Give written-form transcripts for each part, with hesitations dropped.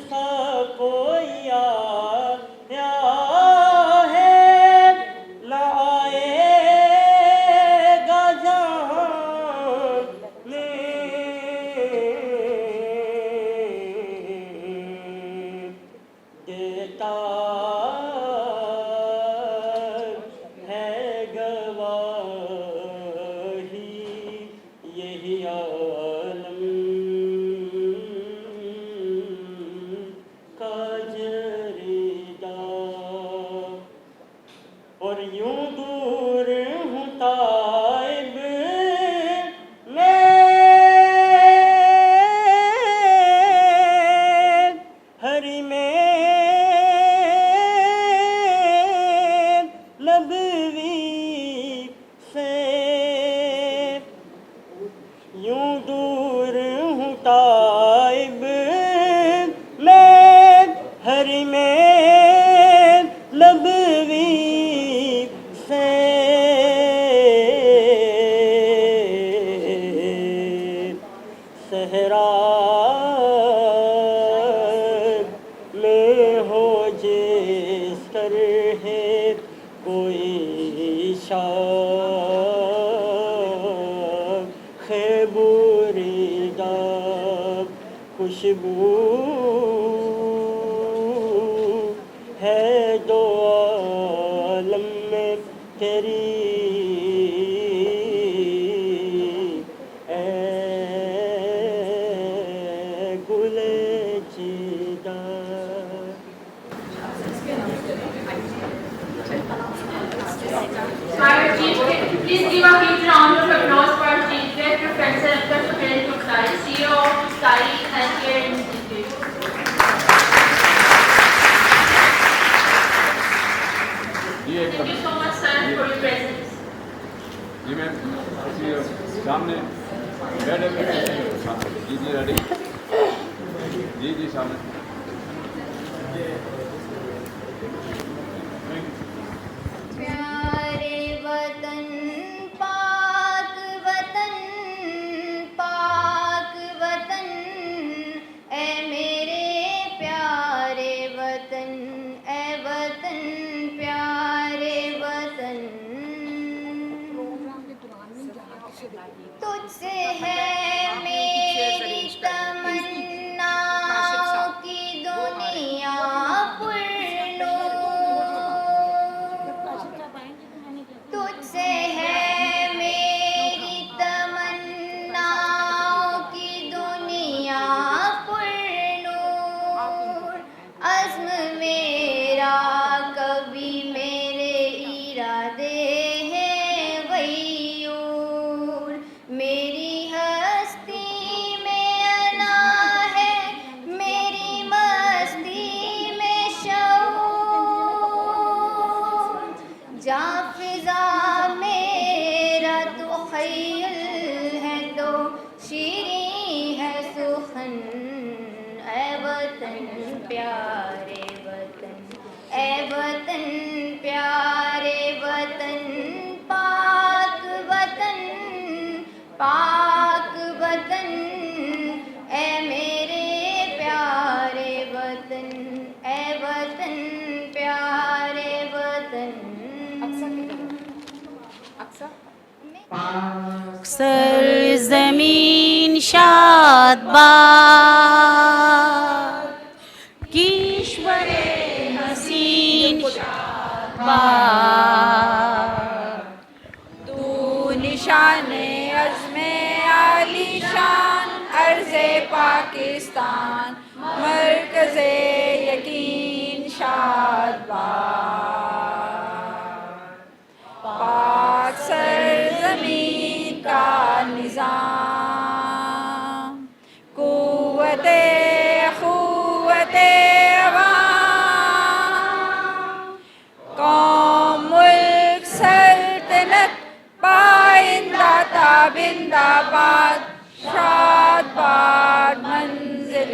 سا کوئی آیا ہے لائے گا جانے دیتا ہے گواہی یہی عالم کا جریدہ اور یوں دور ہوں طائب میں ہری میں نبوی سے یوں دور ہوں طائب میں ہری میں نبوی سے صحرا میں ہو جس طرح کوئی شاخ بریدہ خوشبو ہے دو عالم میں تیری اے گل چیدہ. Please give a huge round of applause for our chief guest, Professor Dr. Suhail Tokhsari, CEO of Sky Healthcare Institute. Thank you so much, sir, for your presence. جی میم سامنے بیٹھے جی جی ریڈی جی جی سامنے پیارے وطن پاک وطن پاک وطن اے میرے پیارے وطن اے وطن پیارے وطن تجھ سے ہے میری تمناؤں کی دنیا تجھ سے ہے میری تمناؤں کی دنیا پرنور عزم میرا کبھی میرے ارادے ہیں غیور میری ہستی میں انا ہے میری مستی میں شعور جہاں فضا میرا تو خیل ہے تو شیریں ہے سخن اے وطن پیارے وطن اے وطن پیارے وطن پاک وطن پاک وطن اے میرے پیارے وطن اے وطن پیارے وطن اکثر زمین شاد باد کیشور حسین شاد باد تو نشان عزم عالی شان عرض پاکستان مرکز یقین شاد باد پاک سرزمین کا نظام قوت عوام قوم ملک سلطنت پائندہ تابندہ باد شاد باد منزل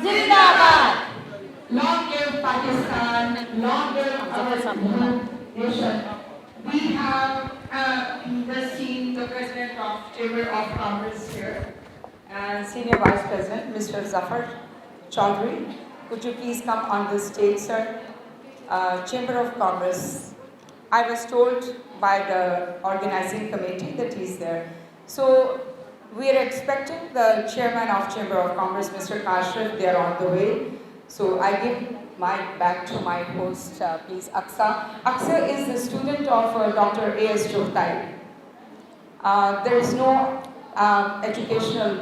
Zindabad. Long live Pakistan, long live our nation. We have the President of Chamber of Commerce here. And Senior Vice President, Mr. Zafar Chaudhary. Could you please come on the stage, sir? Chamber of Commerce. I was told by the organizing committee that he's there. So we are expecting the chairman of Chamber of Commerce, Mr. Kashraf. They are on the way. So I give mic back to my host, please, Aqsa. Aqsa is the student of Dr. A.S. Chugtai. There is no educational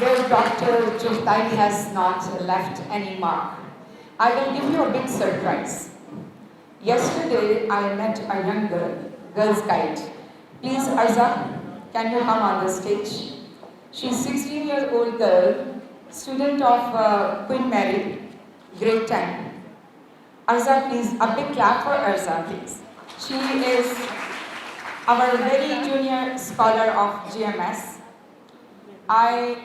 where Dr. Chugtai has not left any mark. I will give you a big surprise. Yesterday, I met a young girl, girls guide. Please, Arza, can you come on the stage? She's 16-year-old girl, student of Queen Mary, grade 10. Arza, please, a big clap for Arza, please. She is our very junior scholar of GMS. I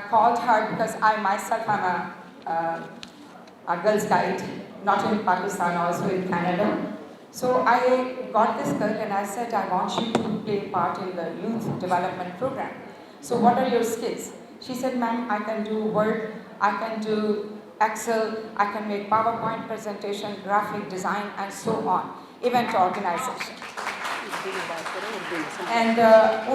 called her because I myself am a girls guide, not in Pakistan, also in Canada. So I got this girl and I said, I want you to play part in the youth development program. So what are your skills? She said, ma'am, I can do Word, I can do Excel, I can make PowerPoint presentation, graphic design, and so on. Event organization. And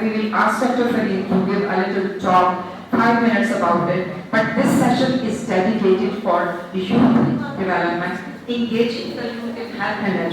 We will ask Dr. Fareed to give a little talk, 5 minutes about it. But this session is dedicated for youth development, engaging the youth in health and education.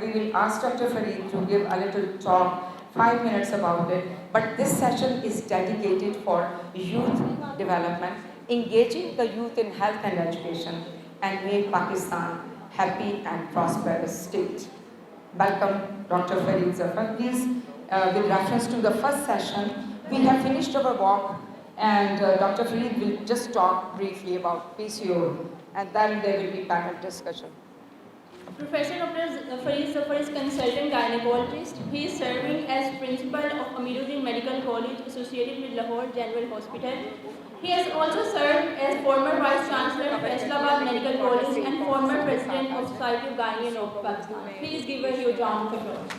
We will ask Dr. Fareed to give a little talk, 5 minutes about it. But this session is dedicated for youth development, engaging the youth in health and education, and make Pakistan happy and prosperous state. Welcome, Dr. Fareed Zafar. Please, with reference to the first session, we have finished our walk. And Dr. Fareed will just talk briefly about PCO, and then there will be panel discussion. Professor Dr. Fareed Zafar is consultant gynecologist. He is serving as principal of Amiruddin Medical College associated with Lahore General Hospital. He has also served as former Vice Chancellor of Islamabad Medical College and former President of Society of Gynae of Pakistan. Please give a huge round of applause.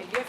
IVF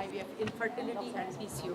IVF, infertility and PCO.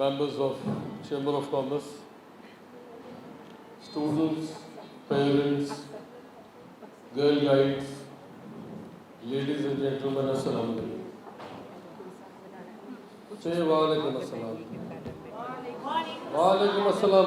members of Chamber of Commerce, students, parents, girl guides, ladies and gentlemen, assalamu alaikum. Say walaikum assalam. Walaikum assalam.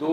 2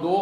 2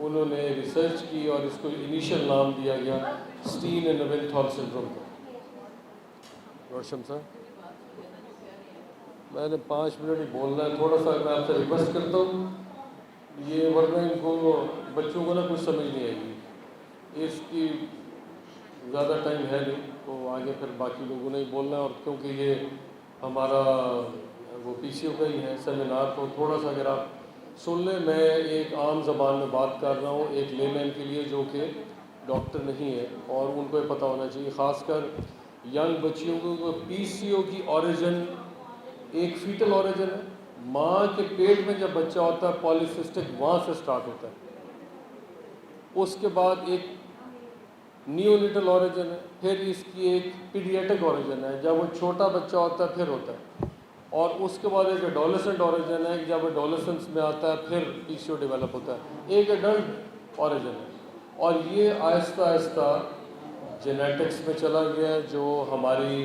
انہوں نے research کی اور اس کو initial نام دیا گیا station and نیوینتھال syndrome کا. روشن صاحب میں نے 5 منٹ ہی بولنا ہے, تھوڑا سا میں آپ سے ریکویسٹ کرتا ہوں, یہ ورنہ ان کو بچوں کو نا کچھ سمجھ نہیں آئے گی, اس کی زیادہ ٹائم ہے نہیں, تو آگے پھر باقی لوگوں نے ہی بولنا ہے. اور کیونکہ یہ ہمارا وہ پی سی او کا ہی ہے سیمینار, تو تھوڑا سا اگر آپ سن لیں. میں ایک عام زبان میں بات کر رہا ہوں ایک لے مین کے لیے جو کہ ڈاکٹر نہیں ہے, اور ان کو یہ پتہ ہونا چاہیے خاص کر ینگ بچیوں کو. پی سی او کی اوریجن ایک فیٹل اوریجن ہے, ماں کے پیٹ میں جب بچہ ہوتا ہے پالیسسٹک وہاں سے سٹارٹ ہوتا ہے. اس کے بعد ایک نیونیٹل اوریجن ہے, پھر اس کی ایک پیڈیاٹک اوریجن ہے جب وہ چھوٹا بچہ ہوتا ہے پھر ہوتا ہے, اور اس کے بعد ایک ایڈولسنٹ اوریجن ہے جب ایڈولسنس میں آتا ہے پھر پی سی او ڈیولپ ہوتا ہے, ایک ایڈلٹ اوریجن ہے. اور یہ آہستہ آہستہ جینیٹکس میں چلا گیا ہے, جو ہماری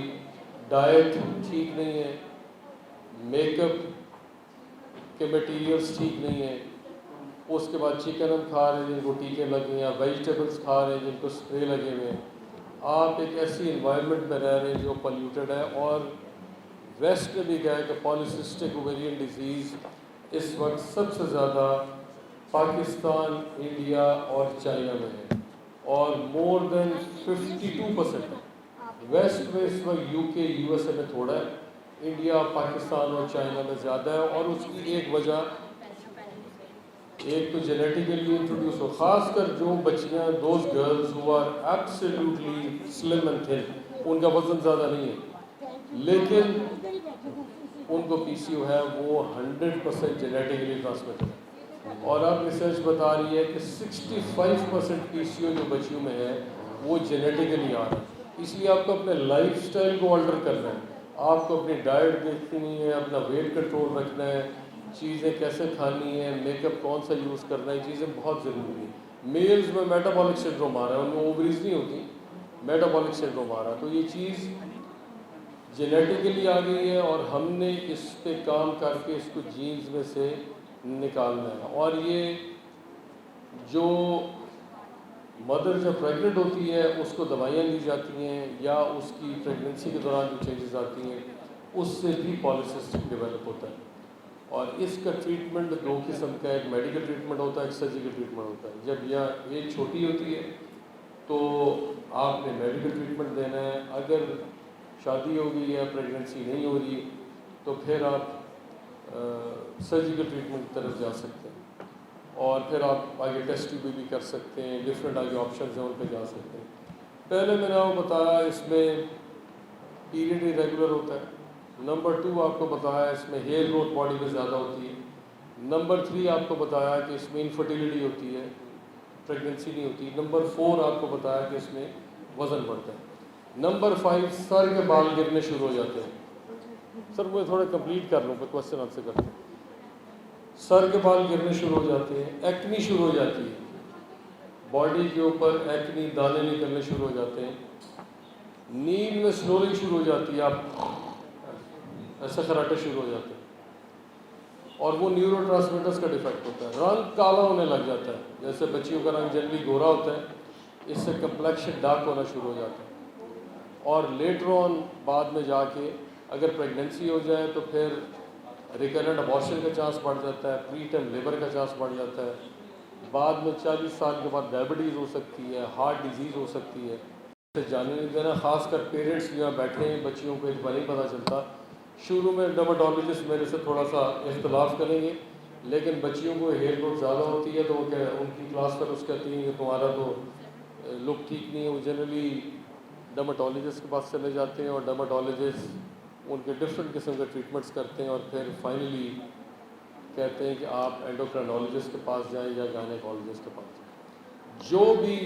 ڈائٹ ٹھیک نہیں ہے, میک اپ کے میٹیریلز ٹھیک نہیں ہیں, اس کے بعد چکن ہم کھا رہے ہیں جن کو ٹیکے لگے ہیں, ویجیٹیبلس کھا رہے ہیں جن کو اسپرے لگے ہوئے ہیں. آپ ایک ایسی انوائرمنٹ میں رہ رہے ہیں جو پلیوٹڈ ہے, اور ویسٹ میں بھی گیا ہے کہ پالیسسٹک اوویرین ڈیزیز اس وقت سب سے زیادہ پاکستان, انڈیا اور چائنا میں ہے, اور مور دین 52% ہے. ویسٹ میں اس وقت یو کے یو ایس اے میں تھوڑا ہے, انڈیا, پاکستان اور چائنا میں زیادہ ہے. اور اس کی ایک وجہ ایک تو جینیٹیکلی انٹروڈیوس ہو, خاص کر جو بچیاں those girls who are absolutely slim and thin, ان کا وزن زیادہ نہیں ہے لیکن ان کو پی سی او ہے, وہ 100% جینیٹیکلی ٹرانسمیٹڈ ہے. اور اب ریسرچ بتا رہی ہے کہ 65% پی سی او جو بچیوں میں ہے وہ جینیٹیکلی آ رہا ہے. اس لیے آپ کو اپنے لائف سٹائل کو آلٹر کرنا ہے, آپ کو اپنی ڈائٹ دیکھنی ہے, اپنا ویٹ کنٹرول رکھنا ہے, چیزیں کیسے کھانی ہیں, میک اپ کون سا یوز کرنا ہے, چیزیں بہت ضروری ہیں. میلز میں میٹابولک سنڈروم آ رہا ہے, ان میں اووریز نہیں ہوتی, میٹابولک سنڈروم آ رہا ہے. تو یہ چیز جینیٹیکلی آ گئی ہے, اور ہم نے اس پہ کام کر کے اس کو جینز میں سے نکالنا ہے. اور یہ جو مدر جب پریگننٹ ہوتی ہے اس کو دوائیاں دی جاتی ہیں, یا اس کی پریگننسی کے دوران جو چینجز آتی ہیں اس سے بھی پالیسسٹک ڈیولپ ہوتا ہے. اور اس کا ٹریٹمنٹ 2 قسم کا ہے, ایک میڈیکل ٹریٹمنٹ ہوتا ہے, ایک سرجیکل ٹریٹمنٹ ہوتا ہے. جب یہ ایج چھوٹی ہوتی ہے تو آپ نے میڈیکل ٹریٹمنٹ دینا ہے. اگر شادی ہو گئی ہے, پریگننسی نہیں ہو رہی, تو پھر آپ سرجیکل ٹریٹمنٹ کی طرف جا سکتے ہیں, اور پھر آپ آگے ٹیسٹ ٹیوب بھی کر سکتے ہیں, ڈفرینٹ آگے آپشنز ہیں ان پہ جا سکتے ہیں. پہلے میں نے آپ کو بتایا اس میں پیریڈ ریگولر ہوتا ہے. نمبر 2 آپ کو بتایا اس میں ہیئر گروتھ باڈی میں زیادہ ہوتی ہے. نمبر 3 آپ کو بتایا کہ اس میں انفرٹیلیٹی ہوتی ہے, پریگننسی نہیں ہوتی. نمبر 4 آپ کو بتایا کہ اس میں وزن بڑھتا ہے. نمبر 5 سر کے بال گرنے شروع ہو جاتے ہیں. سر مجھے تھوڑا کمپلیٹ کر لوں, پھر کوشچن آپ سے کرتے ہیں. سر کے بال گرنے شروع ہو جاتے ہیں, ایکنی شروع ہو جاتی ہے, باڈی کے اوپر ایکنی دانے نکلنے شروع ہو جاتے ہیں, نیند میں سنورنگ شروع ہو جاتی ہے, آپ ایسے خراٹے شروع ہو جاتے ہیں, اور وہ نیورو ٹرانسمیٹرز کا ڈیفیکٹ ہوتا ہے. رنگ کالا ہونے لگ جاتا ہے, جیسے بچیوں کا رنگ جنرلی گورا ہوتا ہے, اس سے کمپلیکشن ڈارک ہونا شروع ہو جاتا ہے. اور لیٹر آن بعد میں جا کے اگر پریگننسی ہو جائے تو پھر ریکرنٹ ابارشن کا چانس بڑھ جاتا ہے, پری ٹرم لیبر کا چانس بڑھ جاتا ہے. بعد میں 40 سال کے بعد ڈائبٹیز ہو سکتی ہے, ہارٹ ڈیزیز ہو سکتی ہے. جانے نہیں دینا, خاص کر پیرنٹس یہاں بیٹھے ہیں, بچیوں کو اس بار نہیں پتہ چلتا. شروع میں ڈرماٹولوجسٹ میرے سے تھوڑا سا اختلاف کریں گے, لیکن بچیوں کو ہیئر گروتھ زیادہ ہوتی ہے تو وہ ان کی کلاس پر اس کہتی ہیں کہ تمہارا تو لک ٹھیک نہیں ہے. وہ جنرلی ڈرماٹولوجسٹ کے پاس چلے جاتے ہیں, اور ڈرماٹولوجسٹ ان کے ڈفرینٹ قسم کے ٹریٹمنٹس کرتے ہیں, اور پھر فائنلی کہتے ہیں کہ آپ اینڈوکرینالوجسٹ کے پاس جائیں یا گائنیکالوجسٹ کے پاس جائیں. جو بھی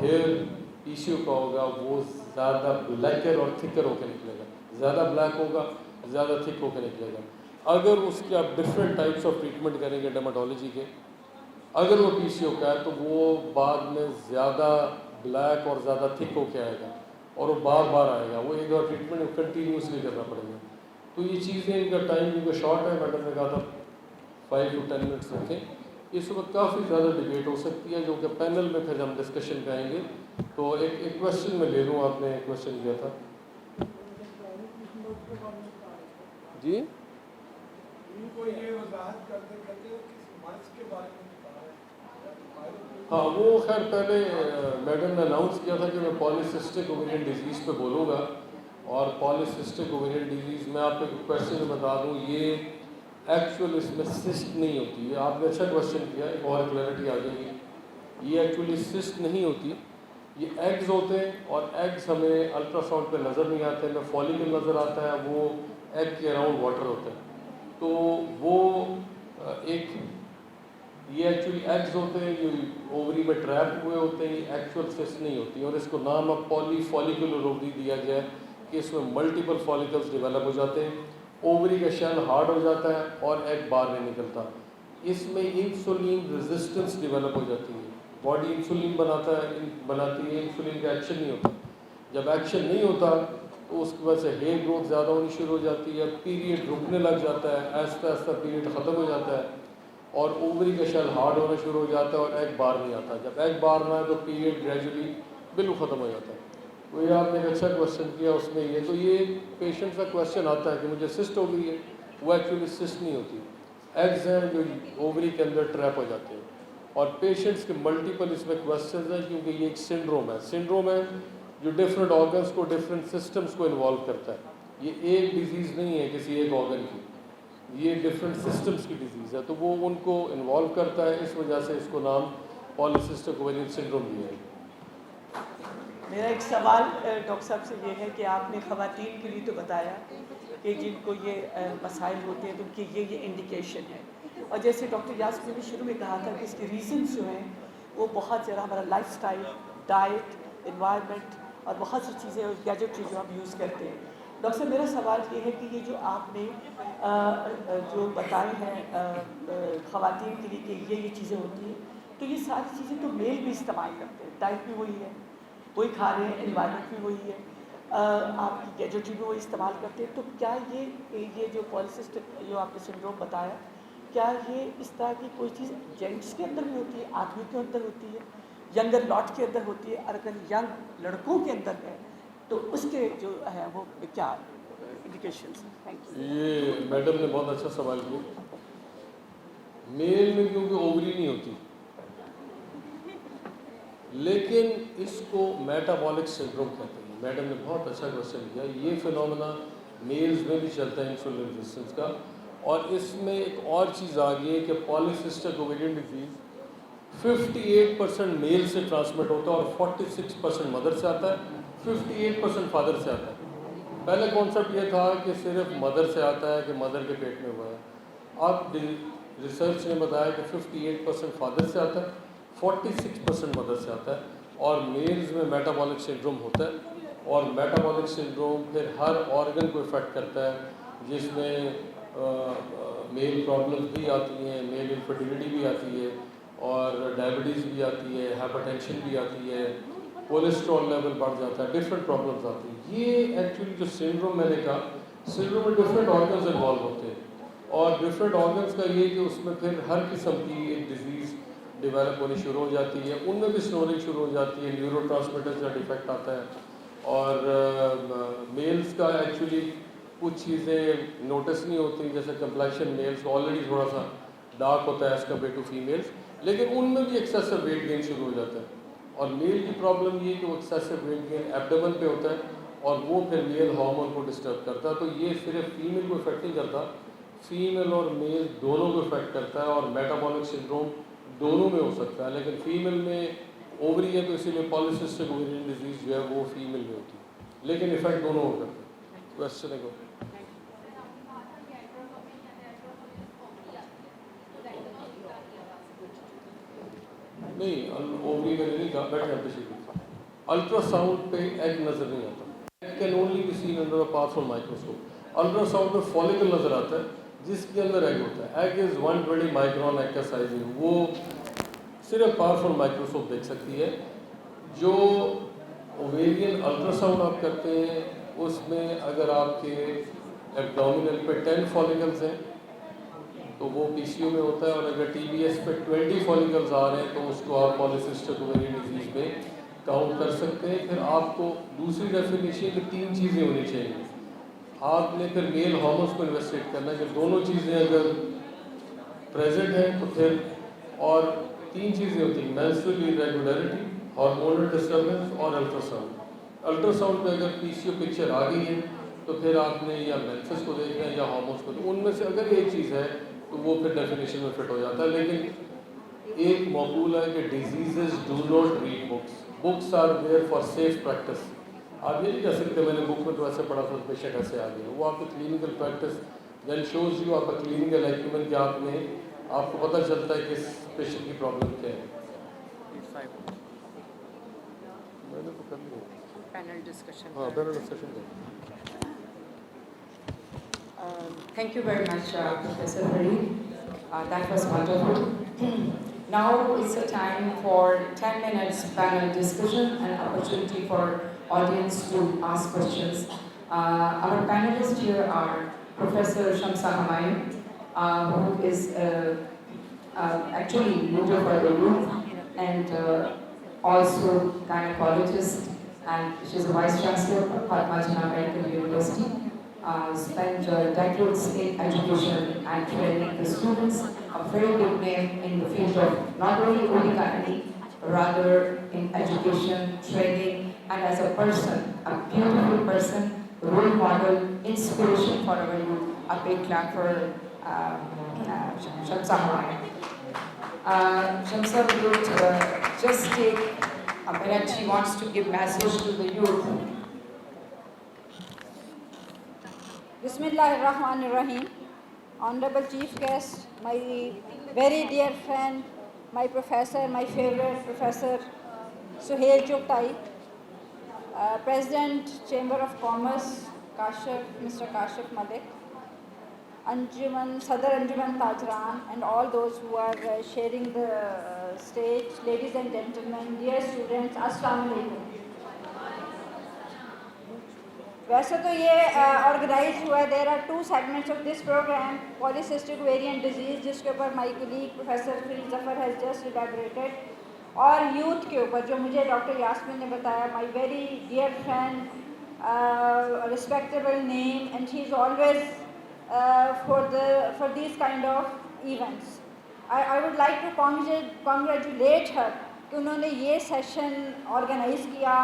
ہیئر پی سی او کا ہوگا وہ زیادہ بلیکر اور تھکر ہو کے نکلے گا, زیادہ بلیک ہوگا, زیادہ تھک ہو کے نکلے گا. اگر اس کے آپ ڈفرینٹ ٹائپس آف ٹریٹمنٹ کریں گے ڈرماٹولوجی کے, اگر وہ پی سی او کا ہے تو وہ بعد میں زیادہ بلیک اور زیادہ تھک ہو کے آئے گا, اور وہ بار بار آئے گا. وہ ایک اور ٹریٹمنٹ کنٹینیوسلی کرنا پڑے گا. تو یہ چیزیں ان کا ٹائم ان کا شارٹ ہے, میڈم نے کہا تھا 5 to 10 منٹس رکھیں. اس وقت کافی زیادہ ڈبیٹ ہو سکتی ہے جو کہ پینل میں پھر ہم ڈسکشن کریں گے. تو ایک کوشچن میں لے لوں, آپ نے ایک کوشچن کیا تھا جی. ہاں وہ خیر پہلے میڈم نے اناؤنس کیا تھا کہ میں پالیسسٹک اوویرین ڈیزیز پہ بولوں گا. اور پالیسسٹک اوویرین ڈیزیز میں آپ کو ایک کوشچن بتا دوں, یہ ایکچوئل اس میں سسٹ نہیں ہوتی ہے. آپ نے اچھا کوشچن کیا, ایک اور کلیئرٹی آ جائے گی. یہ ایکچولی سسٹ نہیں ہوتی, یہ ایگز ہوتے ہیں اور ایگز ہمیں الٹرا ساؤنڈ پہ نظر نہیں آتے, ہمیں فالیکل نظر آتا ہے, وہ ایگ کے اراؤنڈ واٹر ہوتا ہے. تو وہ ایک یہ ایکچولی ایگز ہوتے ہیں جو اووری میں ٹریپ ہوئے ہوتے ہیں, ایکچوئل سسٹ نہیں ہوتی. اور اس کو نام اب پالی فالیکولر اووری دیا گیا ہے کہ اس میں ملٹیپل فالیکلز ڈیولپ ہو جاتے ہیں, اووری کا شیل ہارڈ ہو جاتا ہے اور ایگ باہر نہیں نکلتا. اس میں انسولین ریزسٹنس ڈیولپ ہو جاتی ہے, باڈی انسولین بناتی ہے, انسولین کا ایکشن نہیں ہوتا. جب ایکشن نہیں ہوتا تو اس کی وجہ سے ہیئر گروتھ زیادہ ہونی شروع ہو جاتی ہے, پیریڈ رکنے لگ جاتا ہے, آہستہ آہستہ پیریڈ ختم ہو جاتا ہے اور اووری کا شیل ہارڈ ہونا شروع ہو جاتا ہے اور ایگ باہر نہیں آتا. جب ایگ باہر نہ آئے تو پیریڈ گریجولی بالکل ختم ہو جاتا ہے. تو یہ آپ نے ایک اچھا کوشچن کیا اس میں. یہ تو یہ پیشنٹ کا کوشچن آتا ہے کہ مجھے سسٹ ہو گئی ہے, وہ ایکچولی سسٹ نہیں ہوتی, ایگز ہیں جو اووری کے اندر ٹریپ ہو جاتے ہیں. اور پیشنٹس کے ملٹیپل اس میں کوشچنز ہیں کیونکہ یہ ایک سنڈروم ہے. سنڈروم ہے جو ڈفرینٹ آرگنس کو, ڈفرینٹ سسٹمس کو انوالو کرتا ہے. یہ ایک ڈیزیز نہیں ہے کسی ایک آرگن کی, یہ ڈفرینٹ سسٹمس کی ڈیزیز ہے. تو وہ ان کو انوالو کرتا ہے, اس وجہ سے اس کو نام پالیسسٹک اوویرین سنڈروم دیا ہے. میرا ایک سوال ڈاکٹر صاحب سے یہ ہے کہ آپ نے خواتین کے لیے تو بتایا کہ جن کو یہ مسائل ہوتے ہیں تو ان کی یہ انڈیکیشن ہے, اور جیسے ڈاکٹر یاسر نے بھی شروع میں کہا تھا کہ اس کے ریزنس جو ہیں وہ بہت زیادہ ہمارا لائف سٹائل, ڈائٹ, انوائرمنٹ اور بہت سی چیزیں, گیجٹری جو ہم یوز کرتے ہیں. ڈاکٹر صاحب میرا سوال یہ ہے کہ یہ جو آپ نے جو بتائی ہیں خواتین کے لیے کہ یہ چیزیں ہوتی ہیں, تو یہ ساری چیزیں تو میل بھی استعمال کرتے ہیں, ڈائٹ بھی وہی ہے, وہی کھا رہے ہیں, انوائرمنٹ بھی وہی ہے, آپ کی گیجٹری بھی وہی استعمال کرتے ہیں. تو کیا یہ جو پالیسسٹک جو آپ نے سنڈروم بتایا, کیا یہ اس طرح کی کوئی چیز جینٹس کے اندر بھی ہوتی ہے, آدمی کے اندر ہوتی ہے, ینگر لاٹ کے اندر ہوتی ہے, اور اگر ینگ لڑکوں کے اندر ہے تو اس کے جو ہے وہ کیا انڈیکیشنز ہیں؟ Thank you. یہ میڈم نے بہت اچھا سوال کیا. میل میں کیونکہ اووری نہیں ہوتی, لیکن اس کو میٹابولک سنڈروم کہتے ہیں. میڈم نے بہت اچھا کوشچن کیا. یہ فنومنا میلز میں بھی چلتا ہے انسولین ریزسٹنس کا. اور اس میں ایک اور چیز آ گئی ہے کہ پالیسسٹک اوویرین ڈیزیز 58% میل سے ٹرانسمٹ ہوتا ہے اور 46% مدر سے آتا ہے, 58% فادر سے آتا ہے. پہلے کانسیپٹ یہ تھا کہ صرف مدر سے آتا ہے کہ مدر کے پیٹ میں ہوا ہے. اب ریسرچ نے بتایا کہ 58% فادر سے آتا ہے, 46% مدر سے آتا ہے. اور میلز میں میٹابولک سنڈروم ہوتا ہے, اور میٹابولک سنڈروم پھر ہر آرگن کو افیکٹ کرتا ہے, جس میں میل پرابلمز بھی آتی ہیں, میل انفرٹیلٹی بھی آتی ہے, اور ڈائبٹیز بھی آتی ہے, ہائپر ٹینشن بھی آتی ہے, کولیسٹرول لیول بڑھ جاتا ہے, ڈفرینٹ پرابلمز آتی ہیں. یہ ایکچولی جو سنڈروم میں نے کہا, سنڈروم میں ڈفرینٹ آرگنز انوالو ہوتے ہیں, اور ڈفرینٹ آرگنز کا یہ کہ اس میں پھر ہر قسم کی ایک ڈیزیز ڈیولپ ہونی شروع ہو جاتی ہے. ان میں بھی سنورنگ شروع ہو جاتی ہے, نیورو ٹرانسمیٹرز کا ڈیفیکٹ آتا ہے. اور میلز کا ایکچولی کچھ چیزیں نوٹس نہیں ہوتی, جیسے کمپلیکشن میلز کا آلریڈی تھوڑا سا ڈارک ہوتا ہے ایز کمپیئر ٹو فیمیلز, لیکن ان میں بھی ایکسیسو ویٹ گین شروع ہو جاتا ہے. اور میل کی پرابلم یہ کہ وہ ایکسیسو ویٹ گین ایبڈومن پہ ہوتا ہے, اور وہ پھر میل ہارمون کو ڈسٹرب کرتا ہے. تو یہ صرف فیمیل کو افیکٹ نہیں کرتا, فیمیل اور میل دونوں کو افیکٹ کرتا ہے, اور میٹابولک سنڈروم دونوں میں ہو سکتا ہے. لیکن فیمیل میں اووری ہے تو اسی لیے پالیسسٹک اوویرین ڈیزیز جو ہے وہ فیمیل میں ہوتی ہے, لیکن افیکٹ دونوں ہو کرتے ہیں. کوشچن کو نہیں, اووری میں نہیں کہا, بیٹھے ہیں پیچھے. الٹرا ساؤنڈ پہ ایگ نظر نہیں آتا. Egg can only be seen under a powerful microscope. Ultrasound میں فالیکل نظر آتا ہے جس کے اندر ایگ ہوتا ہے. ایگ از 120 مائکرون ایگ کا سائز ہے, وہ صرف پاورفل مائکروسکوپ دیکھ سکتی ہے. جو اوویرین الٹرا ساؤنڈ آپ کرتے ہیں اس میں اگر آپ کے ایبڈومینل پہ 10 فالیکلز ہیں تو وہ PCO میں ہوتا ہے، اور اگر TBS پہ 20 فالیکلز آ رہے ہیں تو اس کو آپ پالیسسٹک اوویرین ڈیزیز میں کاؤنٹ کر سکتے ہیں۔ پھر آپ کو دوسری ڈیفینیشن میں 3 چیزیں ہونی چاہیے۔ آپ نے پھر میل ہارمونس کو انویسٹیگیٹ کرنا ہے کہ دونوں چیزیں اگر پریزنٹ ہیں تو پھر، اور 3 چیزیں ہوتی ہیں: مینسٹرل irregularity، ہارمونل ڈسٹربنس اور الٹرا ساؤنڈ۔ الٹرا ساؤنڈ پہ اگر PCO پکچر آ گئی ہے تو پھر آپ نے یا مینسس کو دیکھنا ہے یا ہارمونس کو، ان میں سے اگر ایک چیز ہے تو وہ پھر ڈیفینیشن میں فٹ ہو جاتا ہے۔ لیکن ایک معقول ہے کہ diseases do not red books are there for safe practice. آپ یہ نہیں کہہ سکتے میں نے بک میں تو ایسے پڑھا تھا پیشنٹ ایسے آ گئے، وہ آپ کو clinical practice then shows you آپ کا کلینکل ایکیومن کہ آپ کو پتہ چلتا ہے کہ اس پیشنٹ کی پرابلم کیا ہے۔ میں نے تو کر لیا Panel discussion. ہاں، پینل ڈسکشن کا۔ Thank you very much, Professor Fareed. That was wonderful. Now it's a time for 10 minutes panel discussion and opportunity for audience to ask questions. Our panelists here are Professor Shamsa Humayun, who is actually leader for the youth and also gynecologist, and she is a Vice Chancellor of Fatma Jinnah Medical University. Spent decades in education and training the students, a very good name in the field of not only OB-GYN, rather in education, training, and as a person, a beautiful person, role model, inspiration for our youth. A big clap for Shamsa Humayun. Shamsa would just take a minute. She wants to give message to the youth. Bismillahirrahmanirrahim. Honorable Chief Guest, my very dear friend, my professor, my favorite Professor Suhail Chugtai, President Chamber of Commerce, Mr. Kashif Malik, Sadar Anjuman Tajran, and all those who are sharing the stage, ladies and gentlemen, dear students, Assalamu alaikum. ویسے تو یہ organise ہوا ہے، there are 2 segments of this program: polycystic ovarian disease جس کے اوپر my colleague professor Farid Zafar has just elaborated، اور youth کے اوپر جو مجھے ڈاکٹر یاسمین نے بتایا، my very dear friend, respectable name, and she is always for these kind of events. I would like to congratulate her کہ انہوں نے یہ سیشن آرگنائز کیا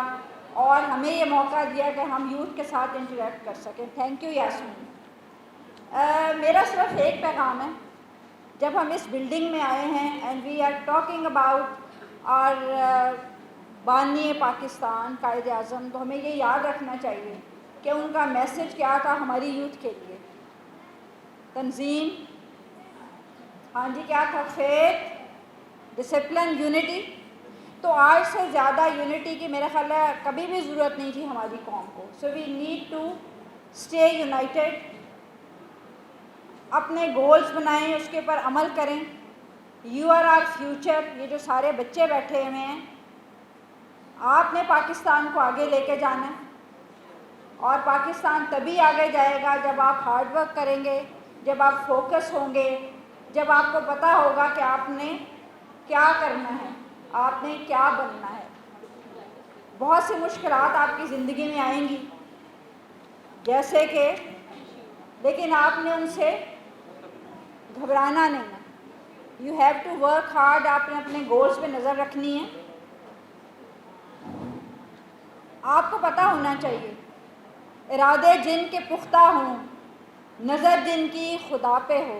اور ہمیں یہ موقع دیا کہ ہم یوتھ کے ساتھ انٹریکٹ کر سکیں. Thank you Yasmin. میرا صرف ایک پیغام ہے. جب ہم اس بلڈنگ میں آئے ہیں and we are talking about اور بانی پاکستان قائد اعظم، تو ہمیں یہ یاد رکھنا چاہیے کہ ان کا میسج کیا تھا ہماری یوتھ کے لیے. تنظیم، ہاں جی، کیا تھا؟ Faith, discipline, unity. تو آج سے زیادہ یونٹی کی میرا خیال ہے کبھی بھی ضرورت نہیں تھی ہماری قوم کو. So we need to stay united. اپنے گولز بنائیں، اس کے اوپر عمل کریں. You are our future. یہ جو سارے بچے بیٹھے ہوئے ہیں، آپ نے پاکستان کو آگے لے کے جانا ہے، اور پاکستان تبھی آگے جائے گا جب آپ ہارڈ ورک کریں گے، جب آپ فوکس ہوں گے، جب آپ کو پتہ ہوگا کہ آپ نے کیا کرنا ہے، آپ نے کیا بننا ہے. بہت سی مشکلات آپ کی زندگی میں آئیں گی جیسے کہ، لیکن آپ نے ان سے گھبرانا نہیں ہے. You have to work hard. آپ نے اپنے گولز پہ نظر رکھنی ہے. آپ کو پتہ ہونا چاہیے ارادے جن کے پختہ ہوں، نظر جن کی خدا پہ ہو.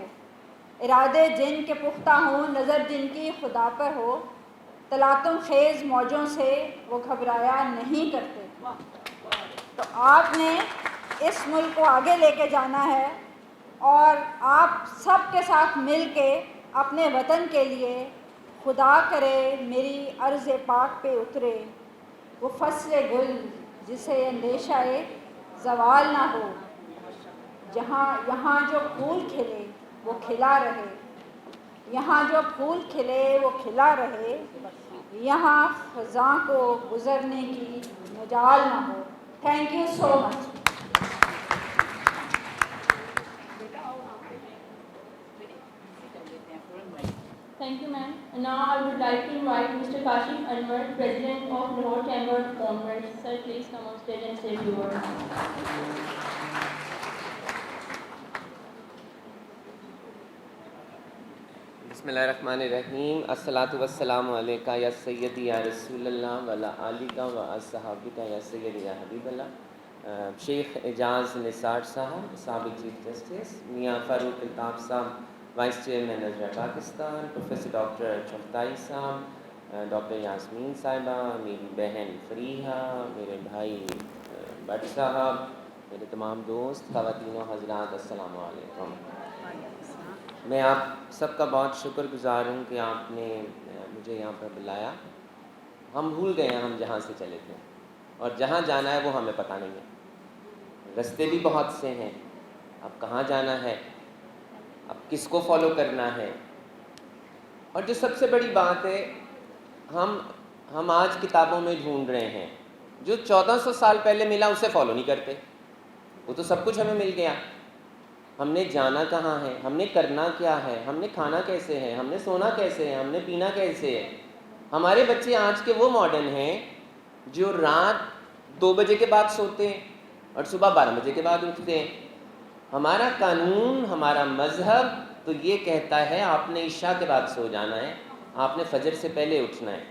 ارادے جن کے پختہ ہوں، نظر جن کی خدا پر ہو، تلاطم خیز موجوں سے وہ گھبرایا نہیں کرتے. تو آپ نے اس ملک کو آگے لے کے جانا ہے، اور آپ سب کے ساتھ مل کے اپنے وطن کے لیے خدا کرے میری عرض پاک پہ اترے وہ فصل گل جسے اندیشہ زوال نہ ہو. یہاں جو پھول کھلے وہ کھلا رہے، یہاں جو پھول کھلے وہ کھلا رہے، یہاں خزاں کو گزرنے کی مجال نہ ہو. Thank you so much. Thank you, ma'am. And now I would like to invite Mr. Kashif Anwar, President of Lahore Chamber of Commerce. Sir, please come on stage and say a few words. بسم اللہ الرحمن الرحیم. الصلاۃ والسلام علیکہ یا سیدی یا رسول اللہ وعلی آلکہ و اصحابکہ یا سیدی یا حبیب اللہ. شیخ اعجاز نثار صاحب سابق چیف جسٹس، میاں فاروق الطاف صاحب وائس چیئرمین نظر پاکستان، پروفیسر ڈاکٹر چغتائی صاحب، ڈاکٹر یاسمین صاحبہ، میری بہن فریحہ، میرے بھائی بٹ صاحب، میرے تمام دوست، خواتین و حضرات، السلام علیکم. میں آپ سب کا بہت شکر گزار ہوں کہ آپ نے مجھے یہاں پر بلایا. ہم بھول گئے ہیں ہم جہاں سے چلے تھے، اور جہاں جانا ہے وہ ہمیں پتہ نہیں ہے. رستے بھی بہت سے ہیں، اب کہاں جانا ہے، اب کس کو فالو کرنا ہے. اور جو سب سے بڑی بات ہے، ہم آج کتابوں میں ڈھونڈ رہے ہیں، جو 1400 سال پہلے ملا اسے فالو نہیں کرتے. وہ تو سب کچھ ہمیں مل گیا. ہم نے جانا کہاں ہے، ہم نے کرنا کیا ہے، ہم نے کھانا کیسے ہے، ہم نے سونا کیسے ہے، ہم نے پینا کیسے ہے. ہمارے بچے آج کے وہ ماڈرن ہیں جو رات 2 بجے کے بعد سوتے ہیں اور صبح 12 بجے کے بعد اٹھتے ہیں. ہمارا قانون، ہمارا مذہب تو یہ کہتا ہے آپ نے عشاء کے بعد سو جانا ہے، آپ نے فجر سے پہلے اٹھنا ہے.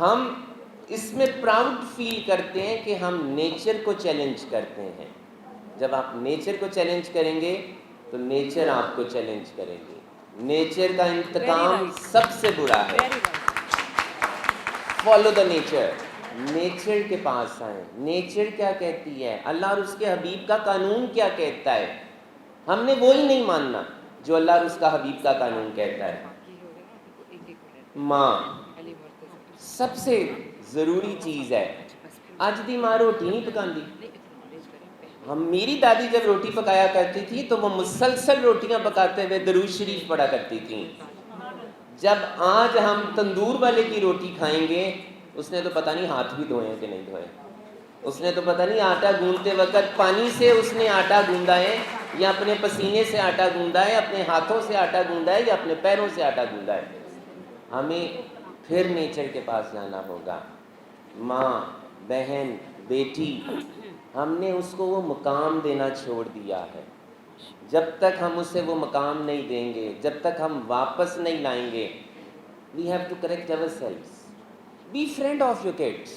ہم اس میں پراؤڈ فیل کرتے ہیں کہ ہم نیچر کو چیلنج کرتے ہیں. جب آپ نیچر کو چیلنج کریں گے تو نیچر آپ کو چیلنج کرے گی. نیچر کا انتقام سب سے برا ہے. Follow the nature. نیچر کے پاس آئیں. نیچر کیا کہتی ہے، اللہ اور اس کے حبیب کا قانون کیا کہتا ہے. ہم نے وہی نہیں ماننا جو اللہ اور اس کا حبیب کا قانون کہتا ہے. ماں سب سے ضروری چیز ہے. اج دی ماں روٹی نہیں پکاندی. میری دادی جب روٹی پکایا کرتی تھی تو وہ مسلسل روٹیاں پکاتے ہوئے درود شریف پڑھا کرتی تھیں. جب آج ہم تندور والے کی روٹی کھائیں گے، اس نے تو پتہ نہیں ہاتھ بھی دھوئے کہ نہیں دھوئے، اس نے تو پتہ نہیں آٹا گوندتے وقت پانی سے اس نے آٹا گوندا ہے یا اپنے پسینے سے آٹا گوندا ہے، اپنے ہاتھوں سے آٹا گوندا ہے یا اپنے پیروں سے آٹا گوندا ہے. ہمیں پھر نیچر کے پاس جانا ہوگا. ماں، بہن، بیٹی، ہم نے اس کو وہ مقام دینا چھوڑ دیا ہے. جب تک ہم اسے وہ مقام نہیں دیں گے، جب تک ہم واپس نہیں لائیں گے، we have to correct ourselves. Be friend of your kids.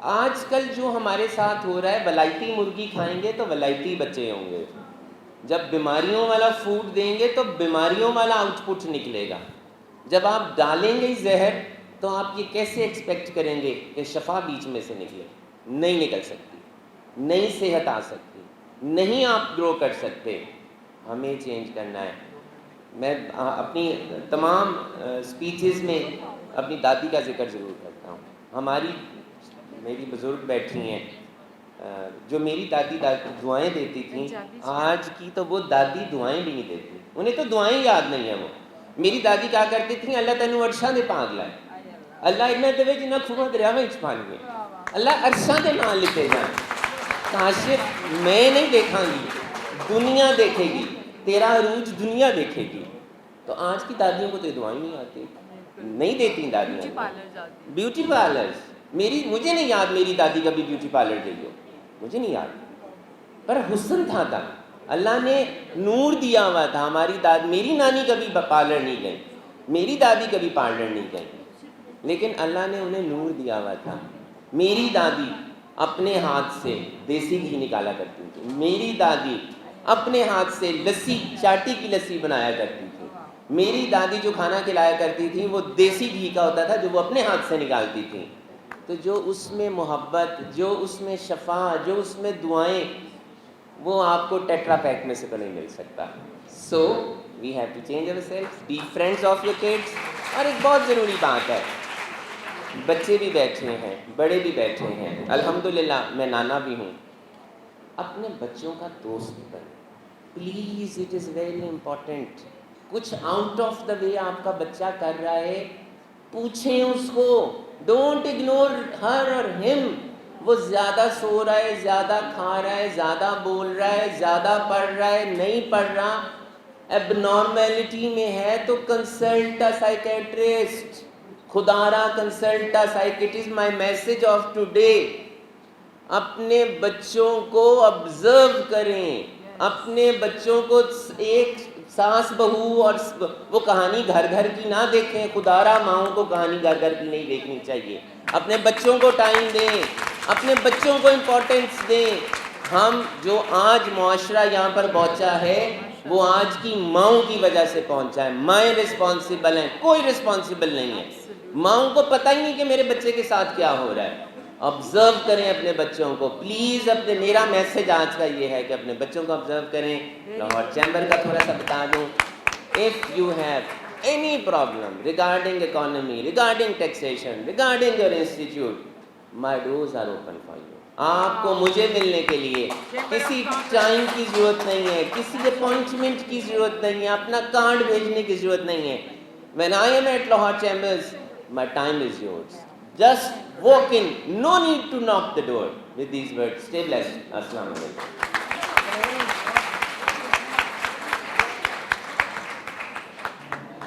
آج کل جو ہمارے ساتھ ہو رہا ہے، ولائتی مرغی کھائیں گے تو ولائتی بچے ہوں گے. جب بیماریوں والا فوڈ دیں گے تو بیماریوں والا آؤٹ پٹ نکلے گا. جب آپ ڈالیں گے زہر تو آپ یہ کیسے ایکسپیکٹ کریں گے کہ شفا بیچ میں سے نکلے؟ نہیں نکل سکتی، نہیں صحت آ سکتی، نہیں آپ گرو کر سکتے. ہمیں چینج کرنا ہے. میں اپنی تمام اسپیچز میں اپنی دادی کا ذکر ضرور کرتا ہوں. میری بزرگ بیٹھی ہیں، جو میری دادی دعائیں دیتی تھیں، آج کی تو وہ دادی دعائیں بھی نہیں دیتی. انہیں تو دعائیں یاد نہیں ہیں. وہ میری دادی کیا کرتی تھیں، اللہ تینوں عرشاں دے پاگ لائے، اللہ اتنا دے جنہ کھوہ دریا میں پانی گئے، اللہ عرشاں دے نام لکھے جائیں. کاشف میں نہیں دیکھاں گی، دنیا دیکھے گی، تیرا عروج دنیا دیکھے گی. تو آج کی دادیوں کو تو دعائیں نہیں آتی، نہیں دیتی دادیاں. بیوٹی پارلرز مجھے نہیں یاد میری دادی کبھی بیوٹی پارلر گئی ہو، مجھے نہیں یاد. پر حسن تھا. اللہ نے نور دیا ہوا تھا. میری نانی کبھی پارلر نہیں گئی، میری دادی کبھی پارلر نہیں گئی، لیکن اللہ نے انہیں نور دیا ہوا تھا. میری دادی اپنے ہاتھ سے دیسی گھی نکالا کرتی تھی. میری دادی اپنے ہاتھ سے لسی، چاٹی کی لسی بنایا کرتی تھی. میری دادی جو کھانا کھلایا کرتی تھی وہ دیسی گھی کا ہوتا تھا جو وہ اپنے ہاتھ سے نکالتی تھی. تو جو اس میں محبت، جو اس میں شفا، جو اس میں دعائیں، وہ آپ کو ٹیٹرا پیک میں سے تو نہیں مل سکتا. So we have to change our self, be friends of your kids. اور ایک بہت ضروری بات ہے، بچے بھی بیٹھے ہیں، بڑے بھی بیٹھے ہیں، الحمدللہ میں نانا بھی ہوں. اپنے بچوں کا دوست بنیں please, it is very important. کچھ آؤٹ آف دا وے آپ کا بچہ کر رہا ہے، پوچھیں اس کو. ڈونٹ اگنور ہر اور ہم. وہ زیادہ سو رہا ہے، زیادہ کھا رہا ہے، زیادہ بول رہا ہے، زیادہ پڑھ رہا ہے، نہیں پڑھ رہا، ایبنارمیلٹی میں ہے تو کنسلٹ اے سائیکیٹرسٹ. خدارا consult a psychiatrist. My message of today, اپنے بچوں کو آبزرو کریں, اپنے بچوں کو ایک ساس بہو اور وہ کہانی گھر گھر کی نہ دیکھیں. خدارا ماؤں کو کہانی گھر گھر کی نہیں دیکھنی چاہیے. اپنے بچوں کو ٹائم دیں, اپنے بچوں کو امپورٹنس دیں. ہم جو آج معاشرہ یہاں پر پہنچا ہے وہ آج کی ماؤں کی وجہ سے پہنچا ہے. مائیں رسپانسبل ہیں, کوئی رسپانسبل نہیں ہے. ماؤں کو پتہ ہی نہیں کہ میرے بچے کے ساتھ کیا ہو رہا ہے. آبزرو کریں اپنے بچوں کو پلیز. میرا میسج آج کا یہ ہے کہ اپنے بچوں کو آبزرو کریں. لاہور چیمبر کا تھوڑا سا بتا دوں, if you have any problem regarding economy, regarding taxation, regarding your institute, my doors are open for you. آپ کو مجھے ملنے کے لیے کسی ٹائم کی ضرورت نہیں ہے, کسی اپوائنٹمنٹ کی ضرورت نہیں ہے, اپنا کارڈ بھیجنے کی ضرورت نہیں ہے. When I am at Lahore Chambers, my time is yours. Just walk in, no need to knock the door. With these words, stay blessed. Assalamu alaikum.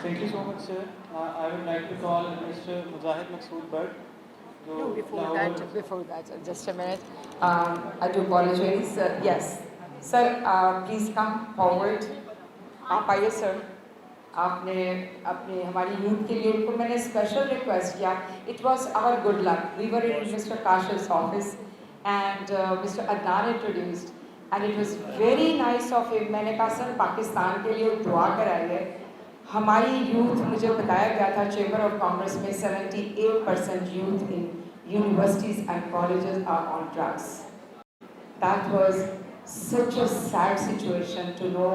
Thank you so much, sir. I would like to call Mr. Mujahid Maqsood Bhatt. Before that, just a minute. I do apologize. Yes, sir, please come forward. آپ آئیے سر. آپ نے اپنے ہماری youth کے لیے ان کو میں نے اسپیشل ریکویسٹ کیا. It was our good luck. We were in mister Kashif's office and mister Adnan introduced and it was very nice of him. میں نے کہا سر پاکستان کے لیے دعا کرائیے. ہماری یوتھ, مجھے بتایا گیا تھا چیمبر آف کامرس میں 78% youth in universities and colleges are on drugs. That was such a sad situation to know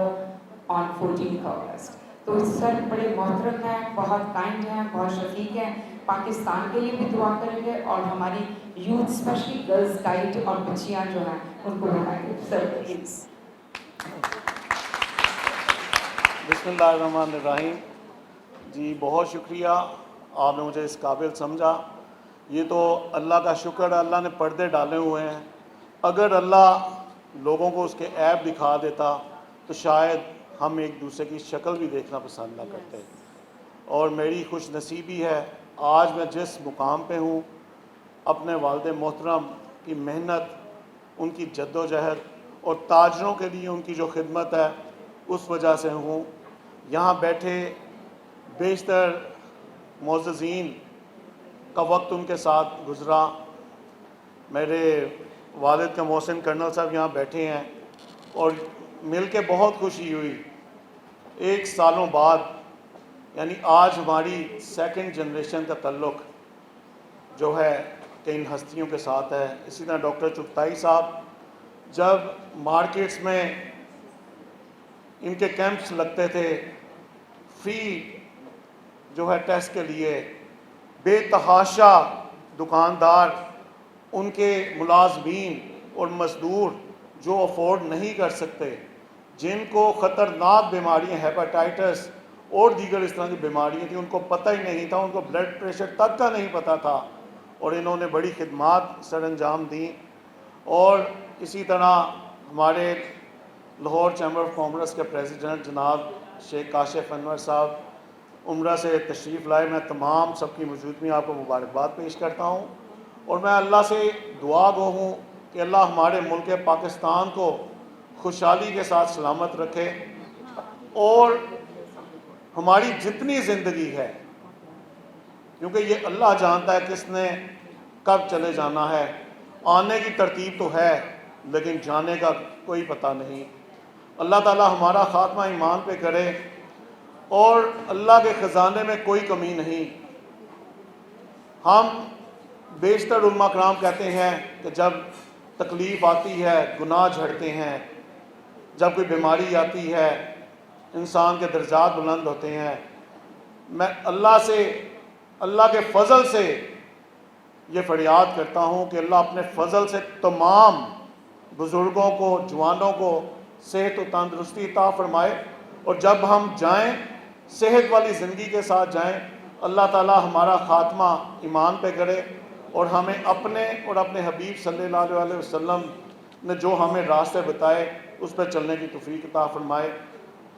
on 14th August. تو سر بڑے محترم ہیں, بہت کائنڈ ہیں, بہت شفیق ہیں. پاکستان کے لیے بھی دعا کریں گے اور ہماری یوتھ اسپیشلی گرلز گائیڈ اور بچیاں جو ہیں ان کو بتائیں گے. Sir please. بسم اللہ الرحمن الرحیم. جی بہت شکریہ, آپ نے مجھے اس قابل سمجھا. یہ تو اللہ کا شکر ہے, اللہ نے پردے ڈالے ہوئے ہیں. اگر اللہ لوگوں کو اس کے عیب دکھا دیتا تو شاید ہم ایک دوسرے کی شکل بھی دیکھنا پسند نہ کرتے. اور میری خوش نصیبی ہے آج میں جس مقام پہ ہوں, اپنے والد محترم کی محنت, ان کی جد و جہد اور تاجروں کے لیے ان کی جو خدمت ہے اس وجہ سے ہوں. یہاں بیٹھے بیشتر معززین کا وقت ان کے ساتھ گزرا. میرے والد کے محسن کرنل صاحب یہاں بیٹھے ہیں اور مل کے بہت خوشی ہوئی. 1 سالوں بعد, یعنی آج ہماری 2nd جنریشن کا تعلق جو ہے کہ ان ہستیوں کے ساتھ ہے. اسی طرح ڈاکٹر چغتائی صاحب جب مارکیٹس میں ان کے کیمپس لگتے تھے فری جو ہے ٹیسٹ کے لیے, بے تحاشا دکاندار ان کے ملازمین اور مزدور جو افورڈ نہیں کر سکتے, جن کو خطرناک بیماریاں ہیپاٹائٹس اور دیگر اس طرح کی بیماریاں تھیں, ان کو پتہ ہی نہیں تھا, ان کو بلڈ پریشر تک کا نہیں پتہ تھا, اور انہوں نے بڑی خدمات سر انجام دیں. اور اسی طرح ہمارے لاہور چیمبر آف کامرس کے پریزیڈنٹ جناب شیخ کاشف انور صاحب عمرہ سے تشریف لائے. میں تمام سب کی موجودگی میں آپ کو مبارکباد پیش کرتا ہوں, اور میں اللہ سے دعا گو ہوں کہ اللہ ہمارے ملک پاکستان کو خوشحالی کے ساتھ سلامت رکھے, اور ہماری جتنی زندگی ہے, کیونکہ یہ اللہ جانتا ہے کس نے کب چلے جانا ہے. آنے کی ترتیب تو ہے لیکن جانے کا کوئی پتہ نہیں. اللہ تعالیٰ ہمارا خاتمہ ایمان پہ کرے, اور اللہ کے خزانے میں کوئی کمی نہیں. ہم بیشتر علماء کرام کہتے ہیں کہ جب تکلیف آتی ہے گناہ جھڑتے ہیں, جب کوئی بیماری آتی ہے انسان کے درجات بلند ہوتے ہیں. میں اللہ سے, اللہ کے فضل سے یہ فریاد کرتا ہوں کہ اللہ اپنے فضل سے تمام بزرگوں کو, جوانوں کو صحت و تندرستی عطا فرمائے, اور جب ہم جائیں صحت والی زندگی کے ساتھ جائیں. اللہ تعالیٰ ہمارا خاتمہ ایمان پہ کرے, اور ہمیں اپنے اور اپنے حبیب صلی اللہ علیہ وسلم نے جو ہمیں راستے بتائے اس پہ چلنے کی توفیق عطا فرمائے.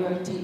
ULT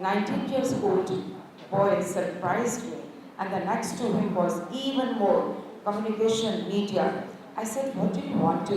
19 years old boy surprised me, and the next to him was even more communication media. I said, what do you want to?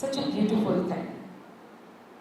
Such a beautiful thing.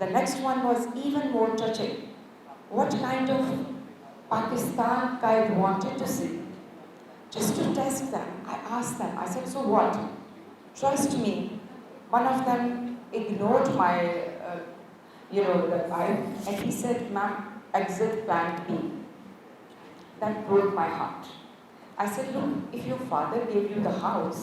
The next one was even more touching. What kind of Pakistan I wanted to see? Just to test them, I asked them, I said, so what? Trust me. One of them ignored my, the vibe, and he said, ma'am, exit plan B. That broke my heart. I said, look, if your father gave you the house,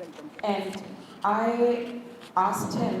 And I asked him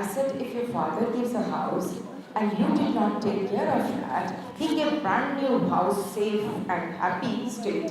I said, if your father gives a house and you did not take care of that, he gave brand new house, safe and happy state.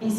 PC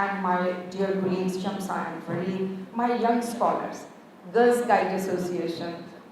and my dear colleagues Shamsa and Fareed, my young scholars, Girls Guide Association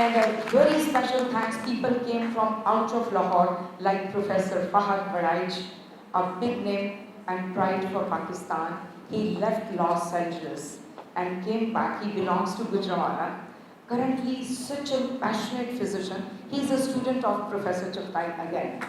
and a very special thanks, people came from out of Lahore like Professor Fahad Baraij, a big name and pride for Pakistan. He left Los Angeles and came back. He belongs to Gujranwala. Currently such a passionate physician. He is a student of Professor Chugtai again.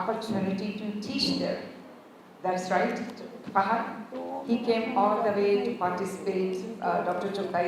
opportunity to teach there? That's right, Fahad. He came all the way to participate. Dr. Chugtai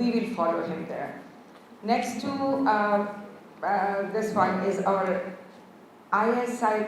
we will follow him there. Next to this one is our ISI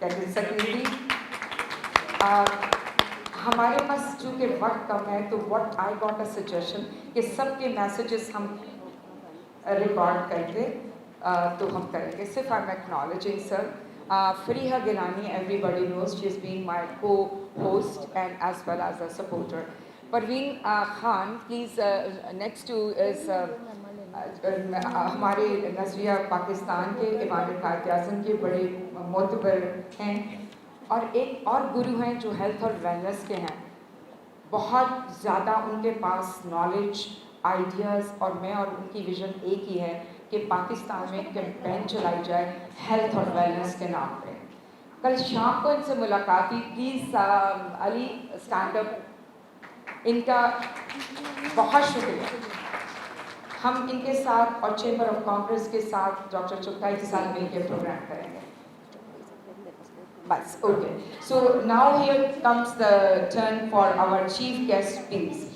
that is secretary. ہمارے پاس چونکہ وقت کم ہے تو what I got a suggestion کہ سب کے messages ہم record کر کے تو ہم کریں گے. صرف I am acknowledging sir Fariha Gilani, everybody knows she has been my co-host and as well as a supporter. Parveen Khan, please next to is ہمارے نظریہ پاکستان کے ایوان قائد اعظم کے بڑے معتبر ہیں, اور ایک اور گرو ہیں جو ہیلتھ اور ویلنس کے ہیں. بہت زیادہ ان کے پاس نالج, آئیڈیاز, اور میں اور ان کی ویژن ایک ہی ہے کہ پاکستان میں کیمپین چلائی جائے ہیلتھ اور ویلنس کے نام پہ. کل شام کو ان سے ملاقات ہوئی. Please Ali stand up. ان کا بہت شکریہ. ہم ان کے ساتھ اور چیمبر آف کانگریس کے ساتھ ڈاکٹر چغتائی کے ساتھ مل کے پروگرام کریں گے. بس okay. So now here comes the turn for our chief guest. Please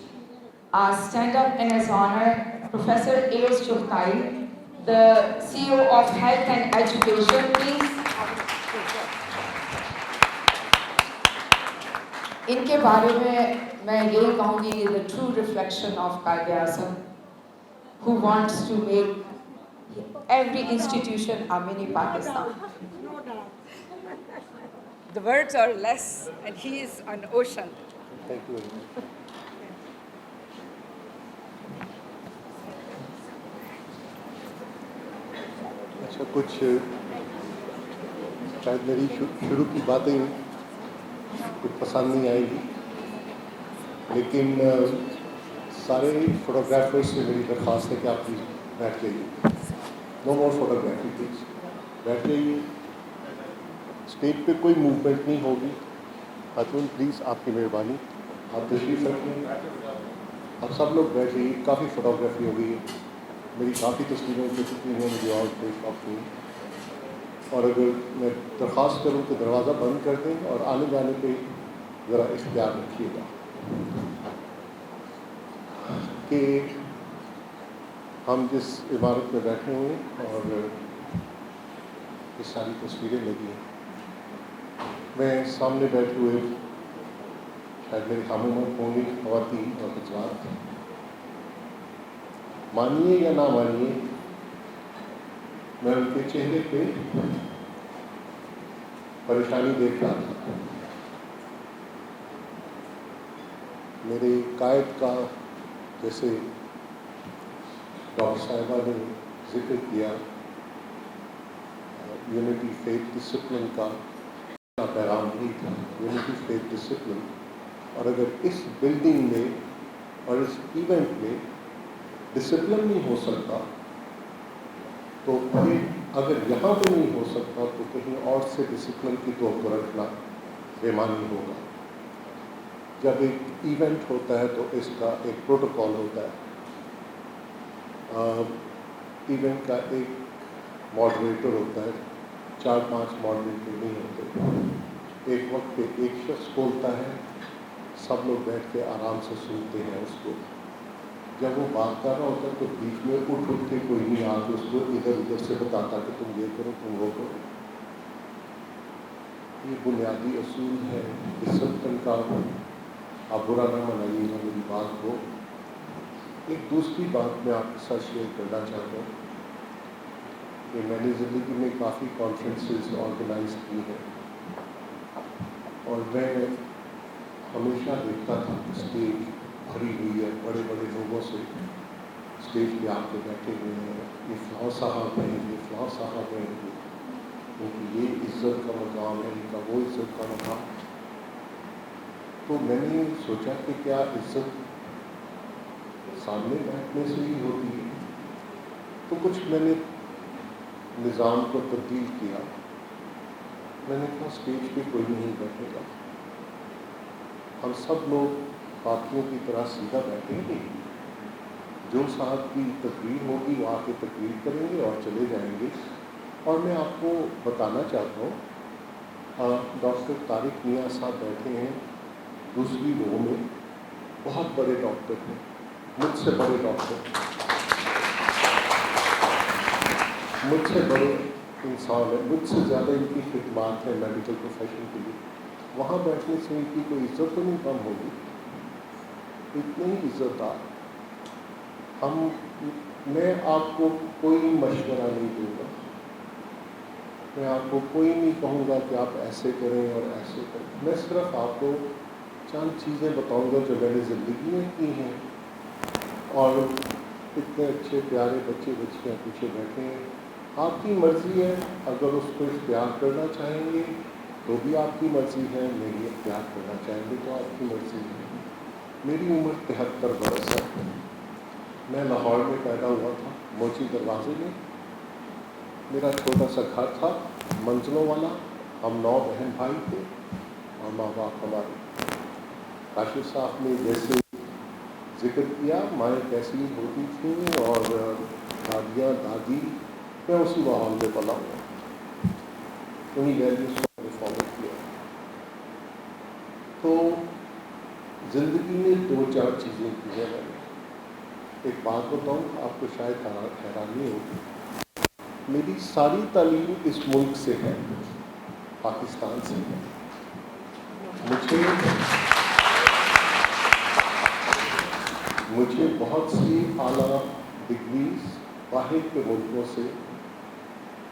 stand up in his honor, Professor A.S. Chughtai, the CEO of Health and Education, please. ان کے بارے میں یہ کہوں گی the true reflection of Qaid Azam, who wants to make every institution a mini Pakistan. The words are less and he is an ocean. Thank you very much. اچھا, کچھ شاید میری شروع کی باتیں کچھ پسند نہیں آئیں گی, لیکن سارے فوٹوگرافرز سے میری درخواست ہے کہ آپ پلیز بیٹھ جائیے. نو مور فوٹوگرافی پلیز, بیٹھ جائیے. اسٹیج پہ کوئی موومنٹ نہیں ہوگی. خاتون پلیز آپ کی مہربانی, آپ تشریف رکھیں. آپ سب لوگ بیٹھ جائیے. کافی فوٹوگرافی ہو گئی ہے, میری کافی تصویریں ہو چکی ہیں, مجھے اور کوئی شوق نہیں. اور اگر میں درخواست کروں تو دروازہ بند کر دیں اور آنے جانے پہ ذرا اختیار رکھیے گا کہ ہم جس عمارت میں بیٹھے ہوئے اور یہ ساری تصویریں لگی ہیں, میں سامنے بیٹھے ہوئے شاید میرے ہم عمر ہوں گے خواتین اور حضرات, مانیے یا نہ مانیے, میں ان کے چہرے پہ پریشانی دیکھ رہا تھا. میرے قائد کا جیسے ڈاکٹر صاحبہ نے ذکر کیا, یونٹی فیتھ ڈسپلن کا پیغام نہیں تھا, یونٹی فیتھ ڈسپلن. اور اگر اس بلڈنگ میں اور اس ایونٹ میں ڈسپلن نہیں ہو سکتا تو پھر اگر یہاں پہ نہیں ہو سکتا تو کہیں اور سے ڈسپلن کی توقع رکھنا بےمانی ہوگا. جب ایک ایونٹ ہوتا ہے تو اس کا ایک پروٹوکول ہوتا ہے. ایونٹ کا ایک ماڈریٹر ہوتا ہے, 4-5 ماڈریٹر نہیں ہوتے. ایک وقت پہ ایک شخص بولتا ہے, سب لوگ بیٹھ کے آرام سے سنتے ہیں اس کو. جب وہ بات کر رہا ہوتا ہے تو بیچ میں اٹھ کے کوئی نہیں آ کے اس کو ادھر ادھر سے بتاتا کہ تم یہ کرو تم وہ کرو. یہ بنیادی اصول ہے ڈسپلن کا. آپ برا نہ منائیے گا میری بات کو. ایک دوسری بات میں آپ کے ساتھ شیئر کرنا چاہتا ہوں کہ میں نے زندگی میں کافی کانفرنسز آرگنائز کی ہیں, اور میں ہمیشہ دیکھتا تھا اسٹیج بھری ہوئی ہے بڑے بڑے لوگوں سے. اسٹیج پہ آ کے بیٹھے ہوئے ہیں, یہ فلاں صاحب ہیں, یہ فلاں صاحب ہیں, ان کی یہ عزت کا مقام ہے, ان کا وہ عزت کا مقام. تو میں نے سوچا کہ کیا عزت سامنے بیٹھنے سے ہی ہوتی ہے. تو کچھ میں نے نظام کو تبدیل کیا. میں نے کہا اسٹیج پہ کوئی نہیں بیٹھے گا, ہم سب لوگ باقیوں کی طرح سیدھا بیٹھیں گے. جو صاحب کی تقریر ہوگی وہ آ کے تقریر کریں گے اور چلے جائیں گے. اور میں آپ کو بتانا چاہتا ہوں, ڈاکٹر طارق میاں صاحب بیٹھے ہیں دوسری رو میں, بہت بڑے ڈاکٹر ہیں, مجھ سے بڑے ڈاکٹر, مجھ سے بڑے انسان ہیں, مجھ سے زیادہ ان کی خدمات ہیں میڈیکل پروفیشن کے لیے. وہاں بیٹھنے سے ان کی کوئی عزت تو نہیں کم ہوگی؟ اتنی ہی عزت دار میں آپ کو کوئی مشورہ نہیں دوں گا، میں آپ کو کوئی نہیں کہوں گا کہ آپ ایسے کریں اور ایسے کریں. میں صرف آپ کو چند چیزیں بتاؤں گا جو میں نے زندگی میں کی ہیں. اور اتنے اچھے پیارے بچے بچیاں پیچھے بیٹھے ہیں. آپ کی مرضی ہے، اگر اس کو اختیار کرنا چاہیں گے تو بھی آپ کی مرضی ہے، میری اختیار کرنا چاہیں گے تو آپ کی مرضی ہے. میری عمر 73 برس ہے. میں لاہور میں پیدا ہوا تھا، موچی دروازے میں. میرا چھوٹا سا گھر تھا منزلوں والا. ہم 9 بہن بھائی تھے اور ماں باپ ہمارے. کاشف صاحب نے جیسے ذکر کیا مائیں کیسی ہوتی تھیں اور دادیاں دادی، میں اسی ماحول میں پلا ہوا، انہیں ویلیوز کو میں نے فالو کیا. تو زندگی میں 2-4 چیزیں کی ہیں میں نے. ایک بات بتاؤں، آپ کو شاید حیرانی ہوگی. میری ساری تعلیم اس ملک سے ہے، پاکستان سے ہے. مجھے بہت سی اعلیٰ ڈگریز باہر کے ملکوں سے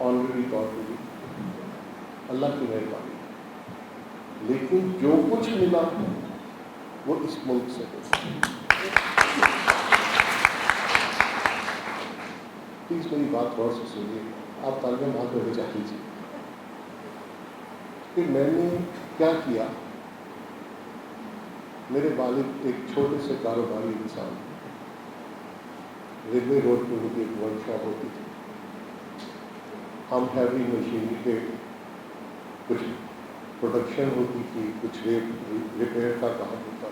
آنریری طور پہ بھی، اللہ کی مہربانی. لیکن جو کچھ ملا وہ اس ملک سے ہے. پلیز میری بات غور سے سنیے، آپ طالب بات میں بجا لیجیے کہ میں نے کیا کیا. میرے والد ایک چھوٹے سے کاروباری انسان، ریلوے روڈ پہ ان کی ایک ورک شاپ ہوتی تھی. ہم ہیوی مشینری کے کچھ پروڈکشن ہوتی تھی، کچھ ریپیئر کا کام ہوتا تھا.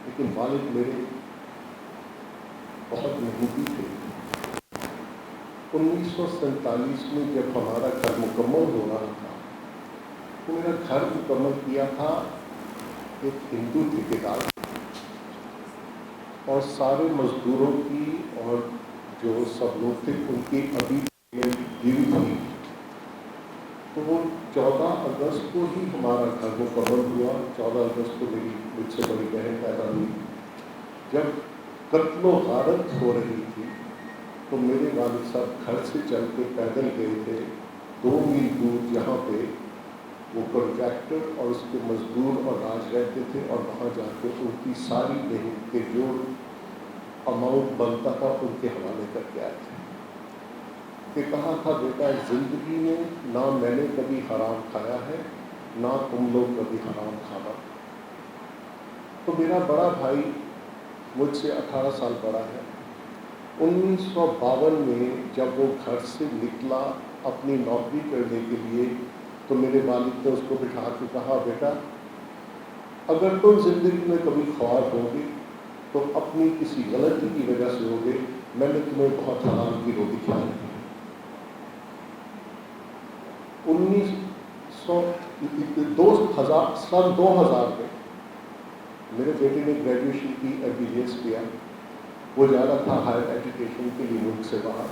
لیکن والد میرے بہت محنتی تھے. 1947 میں جب ہمارا گھر مکمل ہو رہا تھا تو میرا گھر مکمل کیا تھا ایک ہندو ٹھیکیدار، اور سارے مزدوروں کی اور جو سب لوگ تھے ان کی ابھی ڈیوی تھی. تو وہ 14 اگست کو ہی ہمارا گھر مکمل ہوا. 14 اگست کو میری مجھ سے بڑی بہن پیدا ہوئی. جب قتل و غارت ہو رہی تھی تو میرے والد صاحب گھر سے چل کے پیدل گئے تھے 2 میل دور، جہاں پہ وہ کنٹریکٹر اور اس کے مزدور اور راج رہتے تھے، اور وہاں جا کے ان کی ساری محنت کے جو اماؤنٹ بنتا تھا ان کے حوالے کر کے آئے تھے. کہ کہا تھا بیٹا زندگی میں نہ میں نے کبھی حرام کھایا ہے، نہ تم لوگ کبھی حرام کھانا. تو میرا بڑا بھائی مجھ سے 18 سال بڑا ہے. 1952 میں جب وہ گھر سے نکلا اپنی نوکری کرنے کے لیے تو میرے والد نے اس کو بٹھا کے کہا بیٹا اگر تم زندگی میں کبھی خوار ہوگے تو اپنی کسی غلطی کی وجہ سے ہوگے. میں نے تمہیں بہت حرام کی روٹی کھلائی. 2000 میں میرے بیٹے نے گریجویشن کی MBBS کیا. وہ جا رہا تھا ہائر ایجوکیشن کے لیے ملک سے باہر.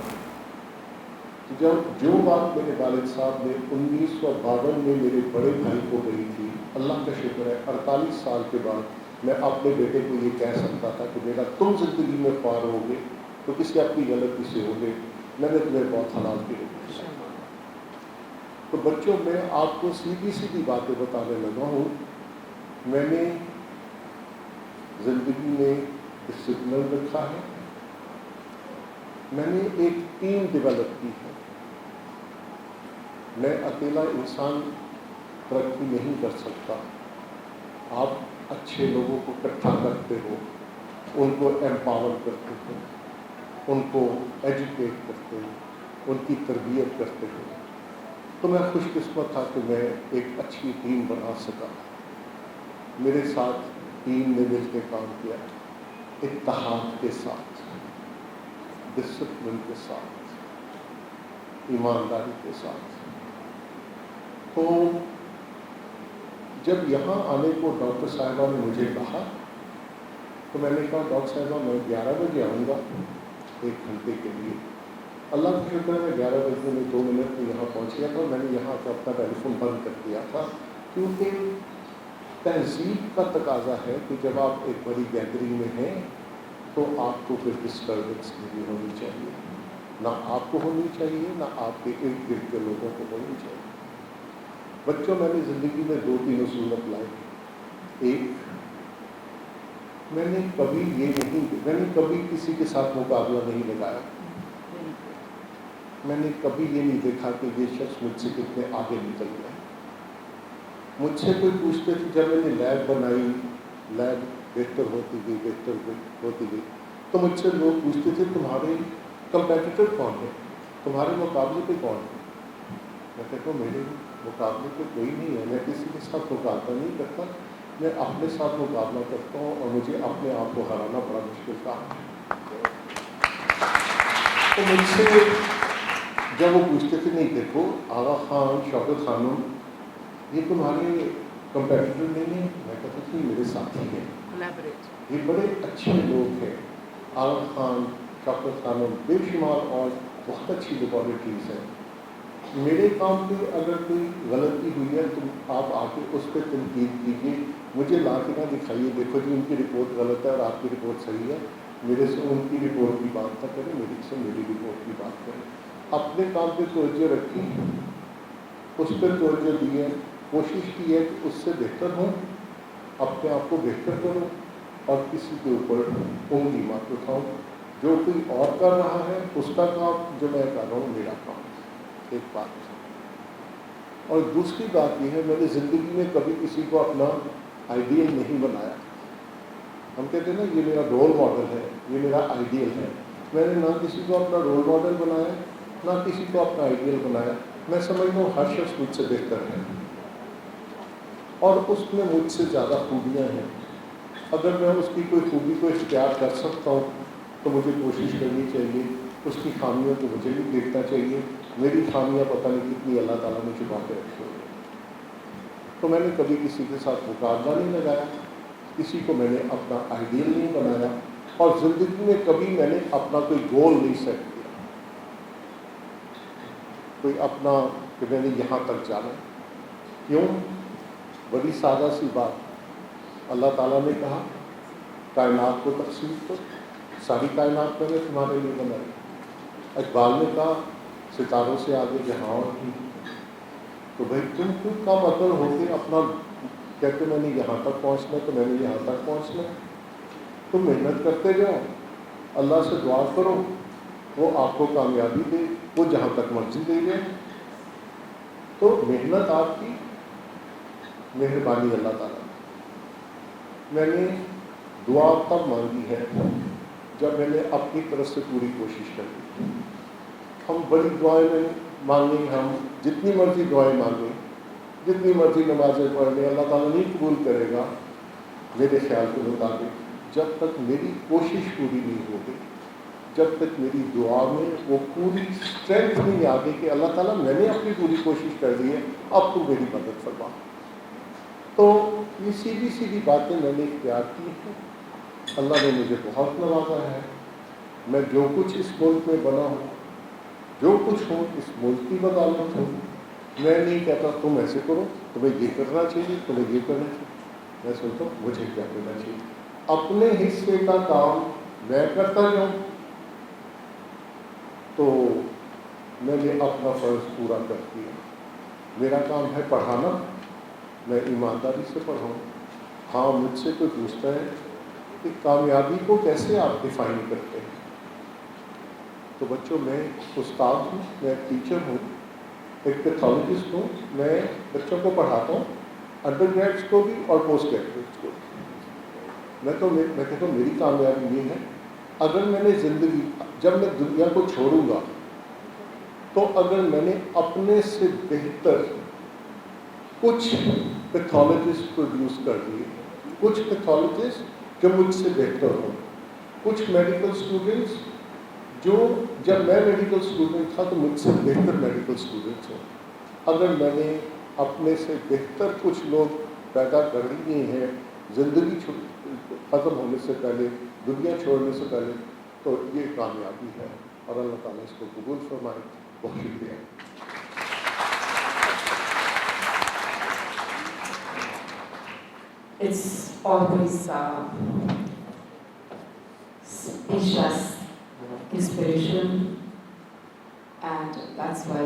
جب جو بات میرے والد صاحب نے 1952 میں میرے بڑے بھائی کو کہی تھی، اللہ کا شکر ہے 48 سال کے بعد میں اپنے بیٹے کو یہ کہہ سکتا تھا کہ بیٹا تم زندگی میں خوار ہوگے تو کسی اپنی غلطی سے ہوگے، میں نے تمہیں بہت حلال کی روٹی کھلائی. تو بچوں میں آپ کو سیدھی سیدھی باتیں بتانے لگا ہوں. میں نے زندگی میں ڈسپلن رکھا ہے. میں نے ایک ٹیم ڈیولپ کی ہے. میں اکیلا انسان ترقی نہیں کر سکتا. آپ اچھے لوگوں کو اکٹھا کرتے ہو، ان کو ایمپاور کرتے ہو، ان کو ایجوکیٹ کرتے ہو، ان کی تربیت کرتے ہو. تو میں خوش قسمت تھا کہ میں ایک اچھی ٹیم بنا سکا. میرے ساتھ ٹیم نے مل کے کام کیا، اتحاد کے ساتھ، ڈسپلن کے ساتھ، ایمانداری کے ساتھ. تو جب یہاں آنے کو ڈاکٹر صاحبہ نے مجھے کہا تو میں نے کہا ڈاکٹر صاحبہ میں 11 بجے آؤں گا 1 گھنٹے کے لیے. اللہ کا شکر ہے میں 11 بجے میں 2 منٹ میں یہاں پہنچ گیا تھا. میں نے یہاں کا اپنا ٹیلی فون بند کر دیا تھا کیونکہ تہذیب کا تقاضا ہے کہ جب آپ ایک بڑی گیدرنگ میں ہیں تو آپ کو پھر ڈسٹربنس نہیں ہونی چاہیے، نہ آپ کو ہونی چاہیے، نہ آپ کے ارد گرد کے لوگوں کو ہونی چاہیے۔ بچوں، میں نے زندگی میں 2-3 اصول اپنائے۔ ایک، میں نے کبھی کسی کے ساتھ مقابلہ نہیں لگایا۔ میں نے کبھی یہ نہیں دیکھا کہ یہ شخص مجھ سے کتنے آگے نکل گیا۔ مجھ سے کوئی پوچھتے تھے، جب میں نے لیب بنائی، لیب بہتر ہوتی گئی، تو مجھ سے لوگ پوچھتے تھے تمہارے کمپیٹیٹر کون ہے، تمہارے مقابلے پہ کون ہے؟ میں کہتا ہوں میرے مقابلے پہ کوئی نہیں ہے، میں کسی کے ساتھ مقابلہ نہیں کرتا، میں اپنے ساتھ مقابلہ کرتا ہوں، اور مجھے اپنے آپ کو ہرانا بڑا مشکل کام ہے۔ تو مجھ سے جب وہ پوچھتے تھے، نہیں دیکھو آغا خان، شوکت خانم، یہ تمہارے کمپیٹیٹر نہیں ہیں، میں کہتا تھا میرے ساتھی ہیں، یہ بڑے اچھے لوگ ہیں۔ آغا خان، شوکت خانم، بے شمار اور بہت اچھی لیبارٹریز ہیں۔ میرے کام پہ اگر کوئی غلطی ہوئی ہے تو آپ آ کے اس پہ تنقید کیجیے، مجھے لا کے نہ دکھائیے دیکھو جی ان کی رپورٹ غلط ہے اور آپ کی رپورٹ صحیح ہے۔ میرے سے ان کی رپورٹ کی بات نہ کریں، میرے سے میری رپورٹ کی بات کریں۔ اپنے کام پہ توجہ رکھی، اس پہ توجہ دی ہے، کوشش کی ہے کہ اس سے بہتر ہوں، اپنے آپ کو بہتر کروں، اور کسی کے اوپر انگلی مت اٹھاؤں۔ جو کوئی اور کر رہا ہے اس کا کام، جو میں کر رہا ہوں میرا کام۔ ایک بات، اور دوسری بات یہ ہے، میں نے زندگی میں کبھی کسی کو اپنا آئیڈیل نہیں بنایا۔ ہم کہتے ہیں نا یہ میرا رول ماڈل ہے، یہ میرا آئیڈیل ہے۔ میں نے نہ کسی کو اپنا رول ماڈل بنایا، نہ کسی کو اپنا آئیڈیل بنایا۔ میں سمجھتا ہوں ہر شخص مجھ سے بہتر ہے، اور اس میں مجھ سے زیادہ خوبیاں ہیں۔ اگر میں اس کی کوئی خوبی کو اختیار کر سکتا ہوں تو مجھے کوشش کرنی چاہیے، اس کی خامیوں کو مجھے بھی دیکھنا چاہیے۔ میری خامیاں پتہ نہیں کتنی اللہ تعالیٰ نے چھپا کے رکھی ہوئی ہیں۔ تو میں نے کبھی کسی کے ساتھ مقابلہ نہیں لگایا، کسی کو میں نے اپنا آئیڈیل نہیں بنایا، اور زندگی میں کبھی میں نے اپنا کوئی گول نہیں سیٹ کیا، کوئی اپنا کہ میں نے یہاں تک جانا۔ کیوں؟ بڑی سادہ سی بات، اللہ تعالیٰ نے کہا کائنات کو تقسیم کرو، ساری کائنات میں نے تمہارے لیے بنائی۔ اقبال نے کہا ستاروں سے آگے جہاں اور بھی۔ تو بھائی تم کیوں کم عقل ہو کے اپنا کہتے میں نے یہاں تک پہنچنا تو میں نے یہاں تک پہنچنا؟ تم محنت کرتے جاؤ، اللہ سے دعا کرو وہ آپ کو کامیابی دے، وہ جہاں تک مرضی دے جائے۔ تو محنت آپ کی، مہربانی اللہ تعالیٰ۔ میں نے دعا تب مانگی ہے جب میں نے اپنی طرف سے پوری کوشش کر دی۔ ہم بڑی دعائیں مانگیں، ہم جتنی مرضی دعائیں مانگیں، جتنی مرضی نمازیں پڑھ لیں، اللہ تعالیٰ نہیں قبول کرے گا میرے خیال کے مطابق جب تک میری کوشش پوری نہیں ہوگی، جب تک میری دعا میں وہ پوری اسٹرینتھ نہیں آ گئی کہ اللہ تعالیٰ میں نے اپنی پوری کوشش کر دی ہے، اب تو میری مدد فرما۔ تو یہ سیدھی سیدھی باتیں میں نے اختیار کی ہیں۔ اللہ نے مجھے بہت نوازا ہے۔ میں جو کچھ اس ملک میں بنا ہوں، جو کچھ ہوں، اس ملک کی بدولت ہوں۔ میں نہیں کہتا تم ایسے کرو، تمہیں یہ کرنا چاہیے، تمہیں یہ کرنا چاہیے۔ میں سوچتا ہوں مجھے کیا کرنا چاہیے، اپنے حصے کا کام میں کرتا جاؤں تو میں نے اپنا فرض پورا کر دیا۔ میرا کام ہے پڑھانا، میں ایمانداری سے پڑھاؤں۔ ہاں مجھ سے کوئی پوچھتا ہے کہ کامیابی کو کیسے آپ ڈیفائن کرتے ہیں، تو بچوں میں استاد ہوں، میں ایک ٹیچر ہوں، ایک پیتھولوجسٹ ہوں، میں بچوں کو پڑھاتا ہوں، انڈر گریڈس کو بھی اور پوسٹ گریجویٹس کو بھی۔ میں کہتا ہوں میری کامیابی یہ ہے، اگر میں نے زندگی، جب میں دنیا کو چھوڑوں گا تو اگر میں نے اپنے سے بہتر کچھ پیتھولوجسٹ پروڈیوس کر دیے، کچھ پیتھولوجسٹ جو مجھ سے بہتر ہوں، کچھ میڈیکل اسٹوڈنٹس جو جب میں میڈیکل اسٹوڈنٹ تھا تو مجھ سے بہتر میڈیکل اسٹوڈنٹس ہوں، اگر میں نے اپنے سے بہتر کچھ لوگ پیدا کر لیے ہیں زندگی ختم ہونے سے پہلے، دنیا چھوڑنے سے پہلے، تو یہ کامیابی ہے، اور اللہ تعالیٰ اس کو قبول فرمائے۔ بہت شکریہ۔ it's always speechless inspiration, and that's why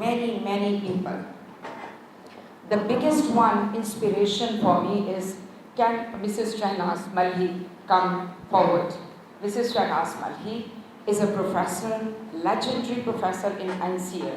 many people. The biggest one inspiration for me is, can Mrs. Shahnaz Malhi come forward? Mrs. Shahnaz Malhi is a professor, legendary professor in NCA.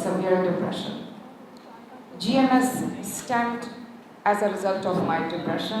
severe depression. GMS stamped as a result of my depression.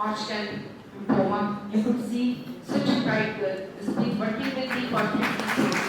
Hodgkin lymphoma. You could see such a bright girl. This is working with me for 50 years.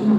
2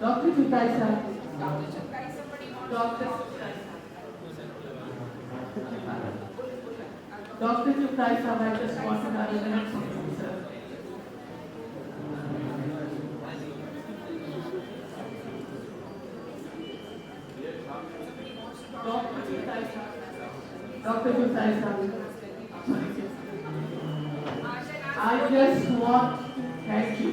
Dr. Chukai sir. Dr. Chukai sir, I just want another minute from you, sir. Dr. Chukai sir. Dr. Chukai sir. I just want to thank you.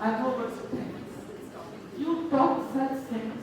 I hope you talk such things.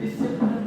Discipline,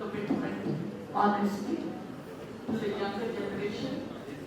commitment, honesty. To the younger generation,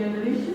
generation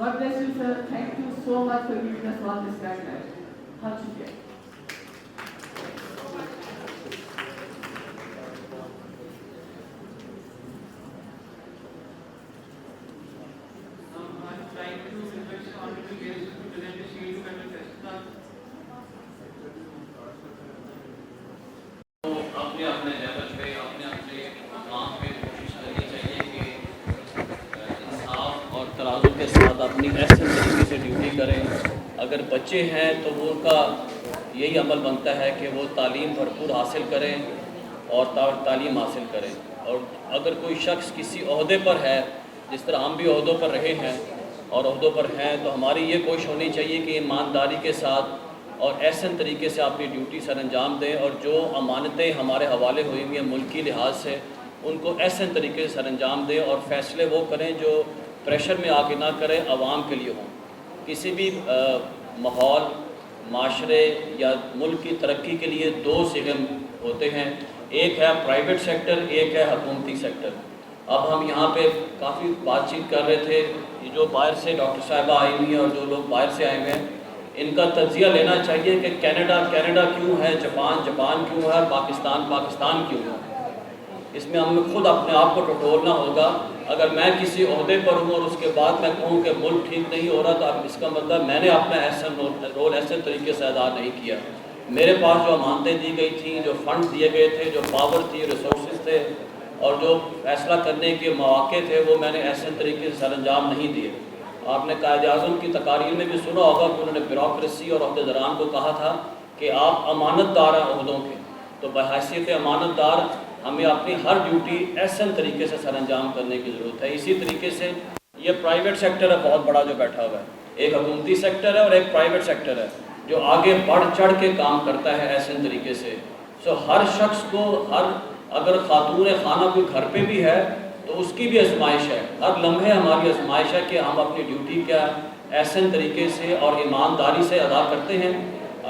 God bless you sir. Thank you so much for giving us all this guideline. How to get. سے duty کریں. اگر بچے ہیں تو وہ ان کا یہی عمل بنتا ہے کہ وہ تعلیم بھرپور حاصل کریں اور تعلیم حاصل کریں. اور اگر کوئی شخص کسی عہدے پر ہے, جس طرح ہم بھی عہدوں پر رہے ہیں اور عہدوں پر ہیں, تو ہماری یہ کوشش ہونی چاہیے کہ ایمانداری کے ساتھ اور احسن طریقے سے اپنی ڈیوٹی سر انجام دیں, اور جو امانتیں ہمارے حوالے ہوئی ہوئی ہیں ملکی لحاظ سے ان کو احسن طریقے سے سر انجام دیں, اور فیصلے وہ کریں جو پریشر میں آ کے نہ کریں, عوام کے لیے ہوں. کسی بھی ماحول, معاشرے یا ملک کی ترقی کے لیے دو صیغے ہوتے ہیں, ایک ہے پرائیویٹ سیکٹر, ایک ہے حکومتی سیکٹر. اب ہم یہاں پہ کافی بات چیت کر رہے تھے, یہ جو باہر سے ڈاکٹر صاحبہ آئی ہوئی ہیں اور جو لوگ باہر سے آئے ہوئے ہیں, ان کا تجزیہ لینا چاہیے کہ کینیڈا کیوں ہے, جاپان کیوں ہے, پاکستان کیوں ہے. اس میں ہمیں خود اپنے آپ کو ٹٹولنا ہوگا. اگر میں کسی عہدے پر ہوں اور اس کے بعد میں کہوں کہ ملک ٹھیک نہیں ہو رہا, تو اب اس کا مطلب میں نے اپنا رول احسن طریقے سے ادا نہیں کیا. میرے پاس جو امانتیں دی گئی تھیں, جو فنڈ دیے گئے تھے, جو پاور تھی, ریسورسز تھے, اور جو فیصلہ کرنے کے مواقع تھے, وہ میں نے احسن طریقے سے سر انجام نہیں دیے. آپ نے قائد اعظم کی تقاریر میں بھی سنا ہوگا کہ انہوں نے بیوروکریسی اور عہدیداران کو کہا تھا کہ آپ امانت دار ہیں عہدوں کے. تو بحیثیت امانت دار ہمیں اپنی ہر ڈیوٹی احسن طریقے سے سر انجام کرنے کی ضرورت ہے. اسی طریقے سے یہ پرائیویٹ سیکٹر ہے بہت بڑا جو بیٹھا ہوا ہے, ایک حکومتی سیکٹر ہے اور ایک پرائیویٹ سیکٹر ہے جو آگے بڑھ چڑھ کے کام کرتا ہے احسن طریقے سے. ہر شخص کو, اگر خاتون خانہ کوئی گھر پہ بھی ہے تو اس کی بھی آزمائش ہے, ہر لمحے ہماری آزمائش ہے کہ ہم اپنی ڈیوٹی کیا احسن طریقے سے اور ایمانداری سے ادا کرتے ہیں.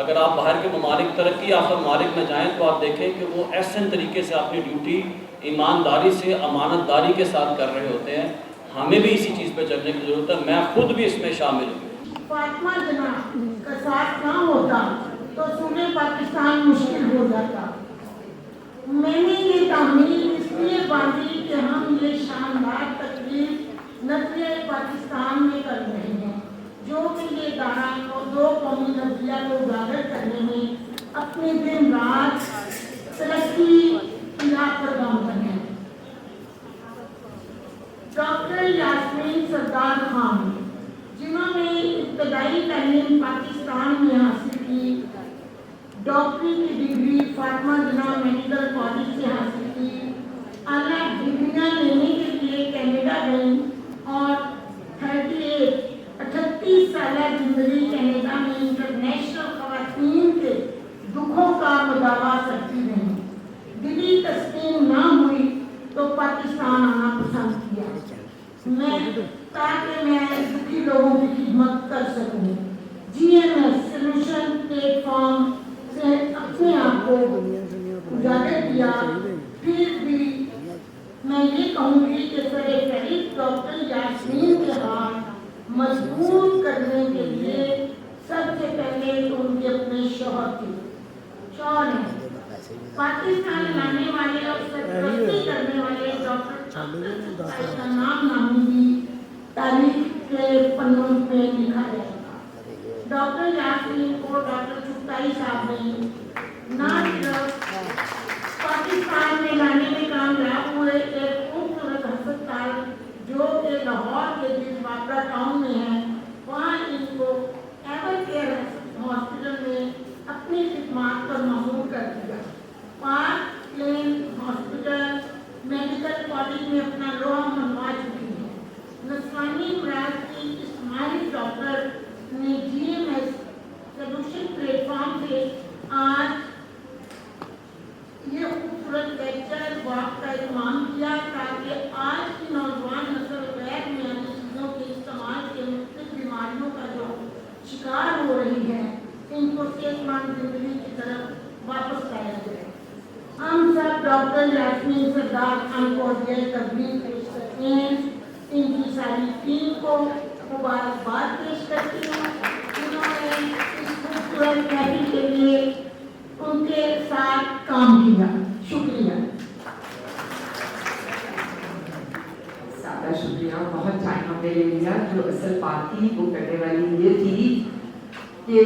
اگر آپ باہر کے ممالک, ترقی یافتہ ممالک میں جائیں تو آپ دیکھیں کہ وہ احسن طریقے سے اپنی ڈیوٹی ایمانداری سے, امانت داری کے ساتھ کر رہے ہوتے ہیں. ہمیں بھی اسی چیز پہ چلنے کی ضرورت ہے. میں خود بھی اس میں شامل ہوں. فاطمہ جناح کا ساتھ نہ ہوتا تو صوبے پاکستان مشکل ہو جاتا. میں نے یہ تعمیر اس لیے باندھی کہ ہم یہ شاندار تقریب نظریہ پاکستان میں کر رہے ہیں, جو کہ یہ ادارہ کو دو قومی نظریہ کو اجاگر کرنے میں اپنے دن رات ترقی کی راہ پر کام کرنے ہیں. ڈاکٹر یاسمین سردار خان, جنہوں نے ابتدائی تعلیم پاکستان میں حاصل کی, ڈاکٹری کی ڈگری فاطمہ جناح میڈیکل کالج سے حاصل کی, اعلیٰ ڈگریاں لینے کے لیے کینیڈا گئیں اور 38 سالہ زندگی کینیڈا میں انٹرنیشنل خواتین کے دکھوں کا مداوع کرتی رہیں. دلی تسلیم نہ ہوئی تو پاکستان آنا پسند کیا تاکہ میں دکھی لوگوں کی خدمت کر سکوں. GMS سولوشن پلیٹ فارم سے اپنے آپ کو اجاگر کیا. پھر بھی میں یہ کہوں گی کہ سر فہرست ڈاکٹر یاسمین کے ہاتھ مضبوط کرنے کے لیے سب سے پہلے تو ان کے اپنے شوہر ہیں. پاکستان لانے والے اور سرپرستی کرنے والے ڈاکٹر کا نام نامزدگی تاریخ کے پنوں میں لکھا جائے گا. ڈاکٹر یاسمین کو ڈاکٹر چغتائی صاحب نے نہ صرف پاکستان میں لانے میں کامیاب ہوئے, ایک خوبصورت ہسپتال جو کہ لاہور کے جس واپرا ٹاؤن میں ہے, وہاں ان کو ایور کیئر ہاسپٹل میں اپنی خدمات پر مامور کر دیا. پارک لین ہاسپٹل میڈیکل کالج میں اپنا لوہا منوا چکی ہے. نسوانی امراض کی اس ماہر ڈاکٹر نے GMS سولوشن پلیٹ فارم سے آج یہ خوبصورت لیکچر واک کا اہتمام کیا تاکہ آج کی نوجوان نسل غیر معیاری چیزوں کے استعمال کے مختلف بیماریوں کا جو شکار ہو رہی ہے, ان کو صحت مند زندگی کی طرف واپس لایا جائے. ہم سب ڈاکٹر یاسمین سردار خان کو تبریک پیش کرتے ہیں. ان کی ساری ٹیم کو مبارکباد پیش کرتی ہوں, جنہوں نے اس خوبصورت تحریک کے لیے ان کے ساتھ کام کیا. شکریہ. زیادہ شکریہ, بہت ٹائم ہم نے لے لیا. جو اصل بات تھی وہ کرنے والی یہ تھی کہ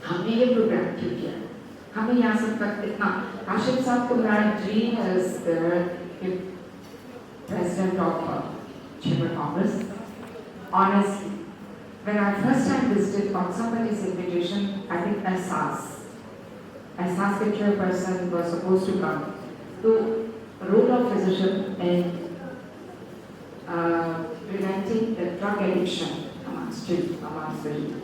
ہم نے یہ پروگرام کیوں کیا, ہمیں یہاں سب تک اتنا. کاشف صاحب کو میرا ڈریم ہے president of Chamber of Commerce. Honestly, When I first time visited on somebody's invitation, I think Asas the chairperson was supposed to come. The role of physician in preventing the drug addiction amongst the youth.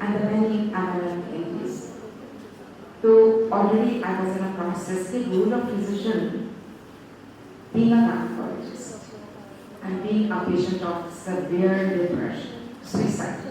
and the many eminent ladies. So already I was in a process, the role of physician, being a gynecologist and being a patient of severe depression, suicide.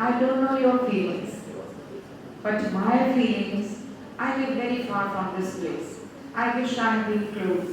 I don't know your feelings, but my feelings, I live very far from this place. I wish I lived close.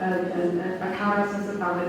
1857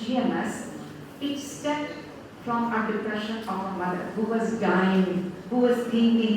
GMS, it stepped from a depression of a mother who was dying, who was thinking,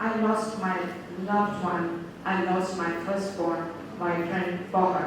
I lost my loved one, I lost my firstborn, my friend Bahar,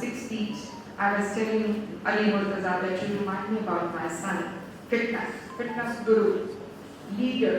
6 feet. I was telling Ali Murtaza that you remind me about my son. Fitness guru, leader,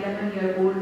11-year-old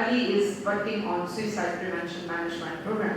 Ali is working on suicide prevention management program.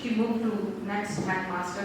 she moved to next headmaster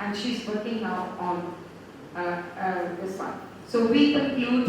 and she's working now on this one. So we conclude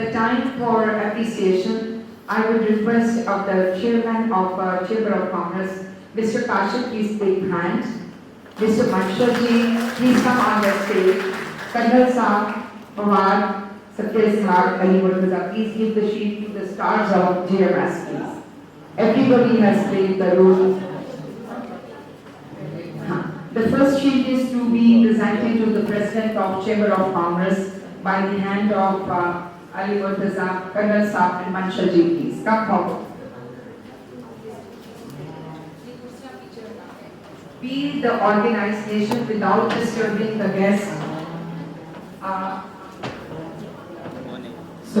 the time for appreciation. I would request of the chairman of Chamber of Commerce, Mr. Kashif, please take hand. Mr. Manshur ji, please come on the stage. Colonel Saab, Fawad, Satya Sahab, Ali Murtaza, please give the sheet to the stars of GMS, please. Everybody has played the role. The first sheet is to be presented to the President of Chamber of Commerce by the hand of Ali Murtaza, Colonel Saab and Manshur ji, please. Come forward. Be the organized nation without disturbing the guests. So,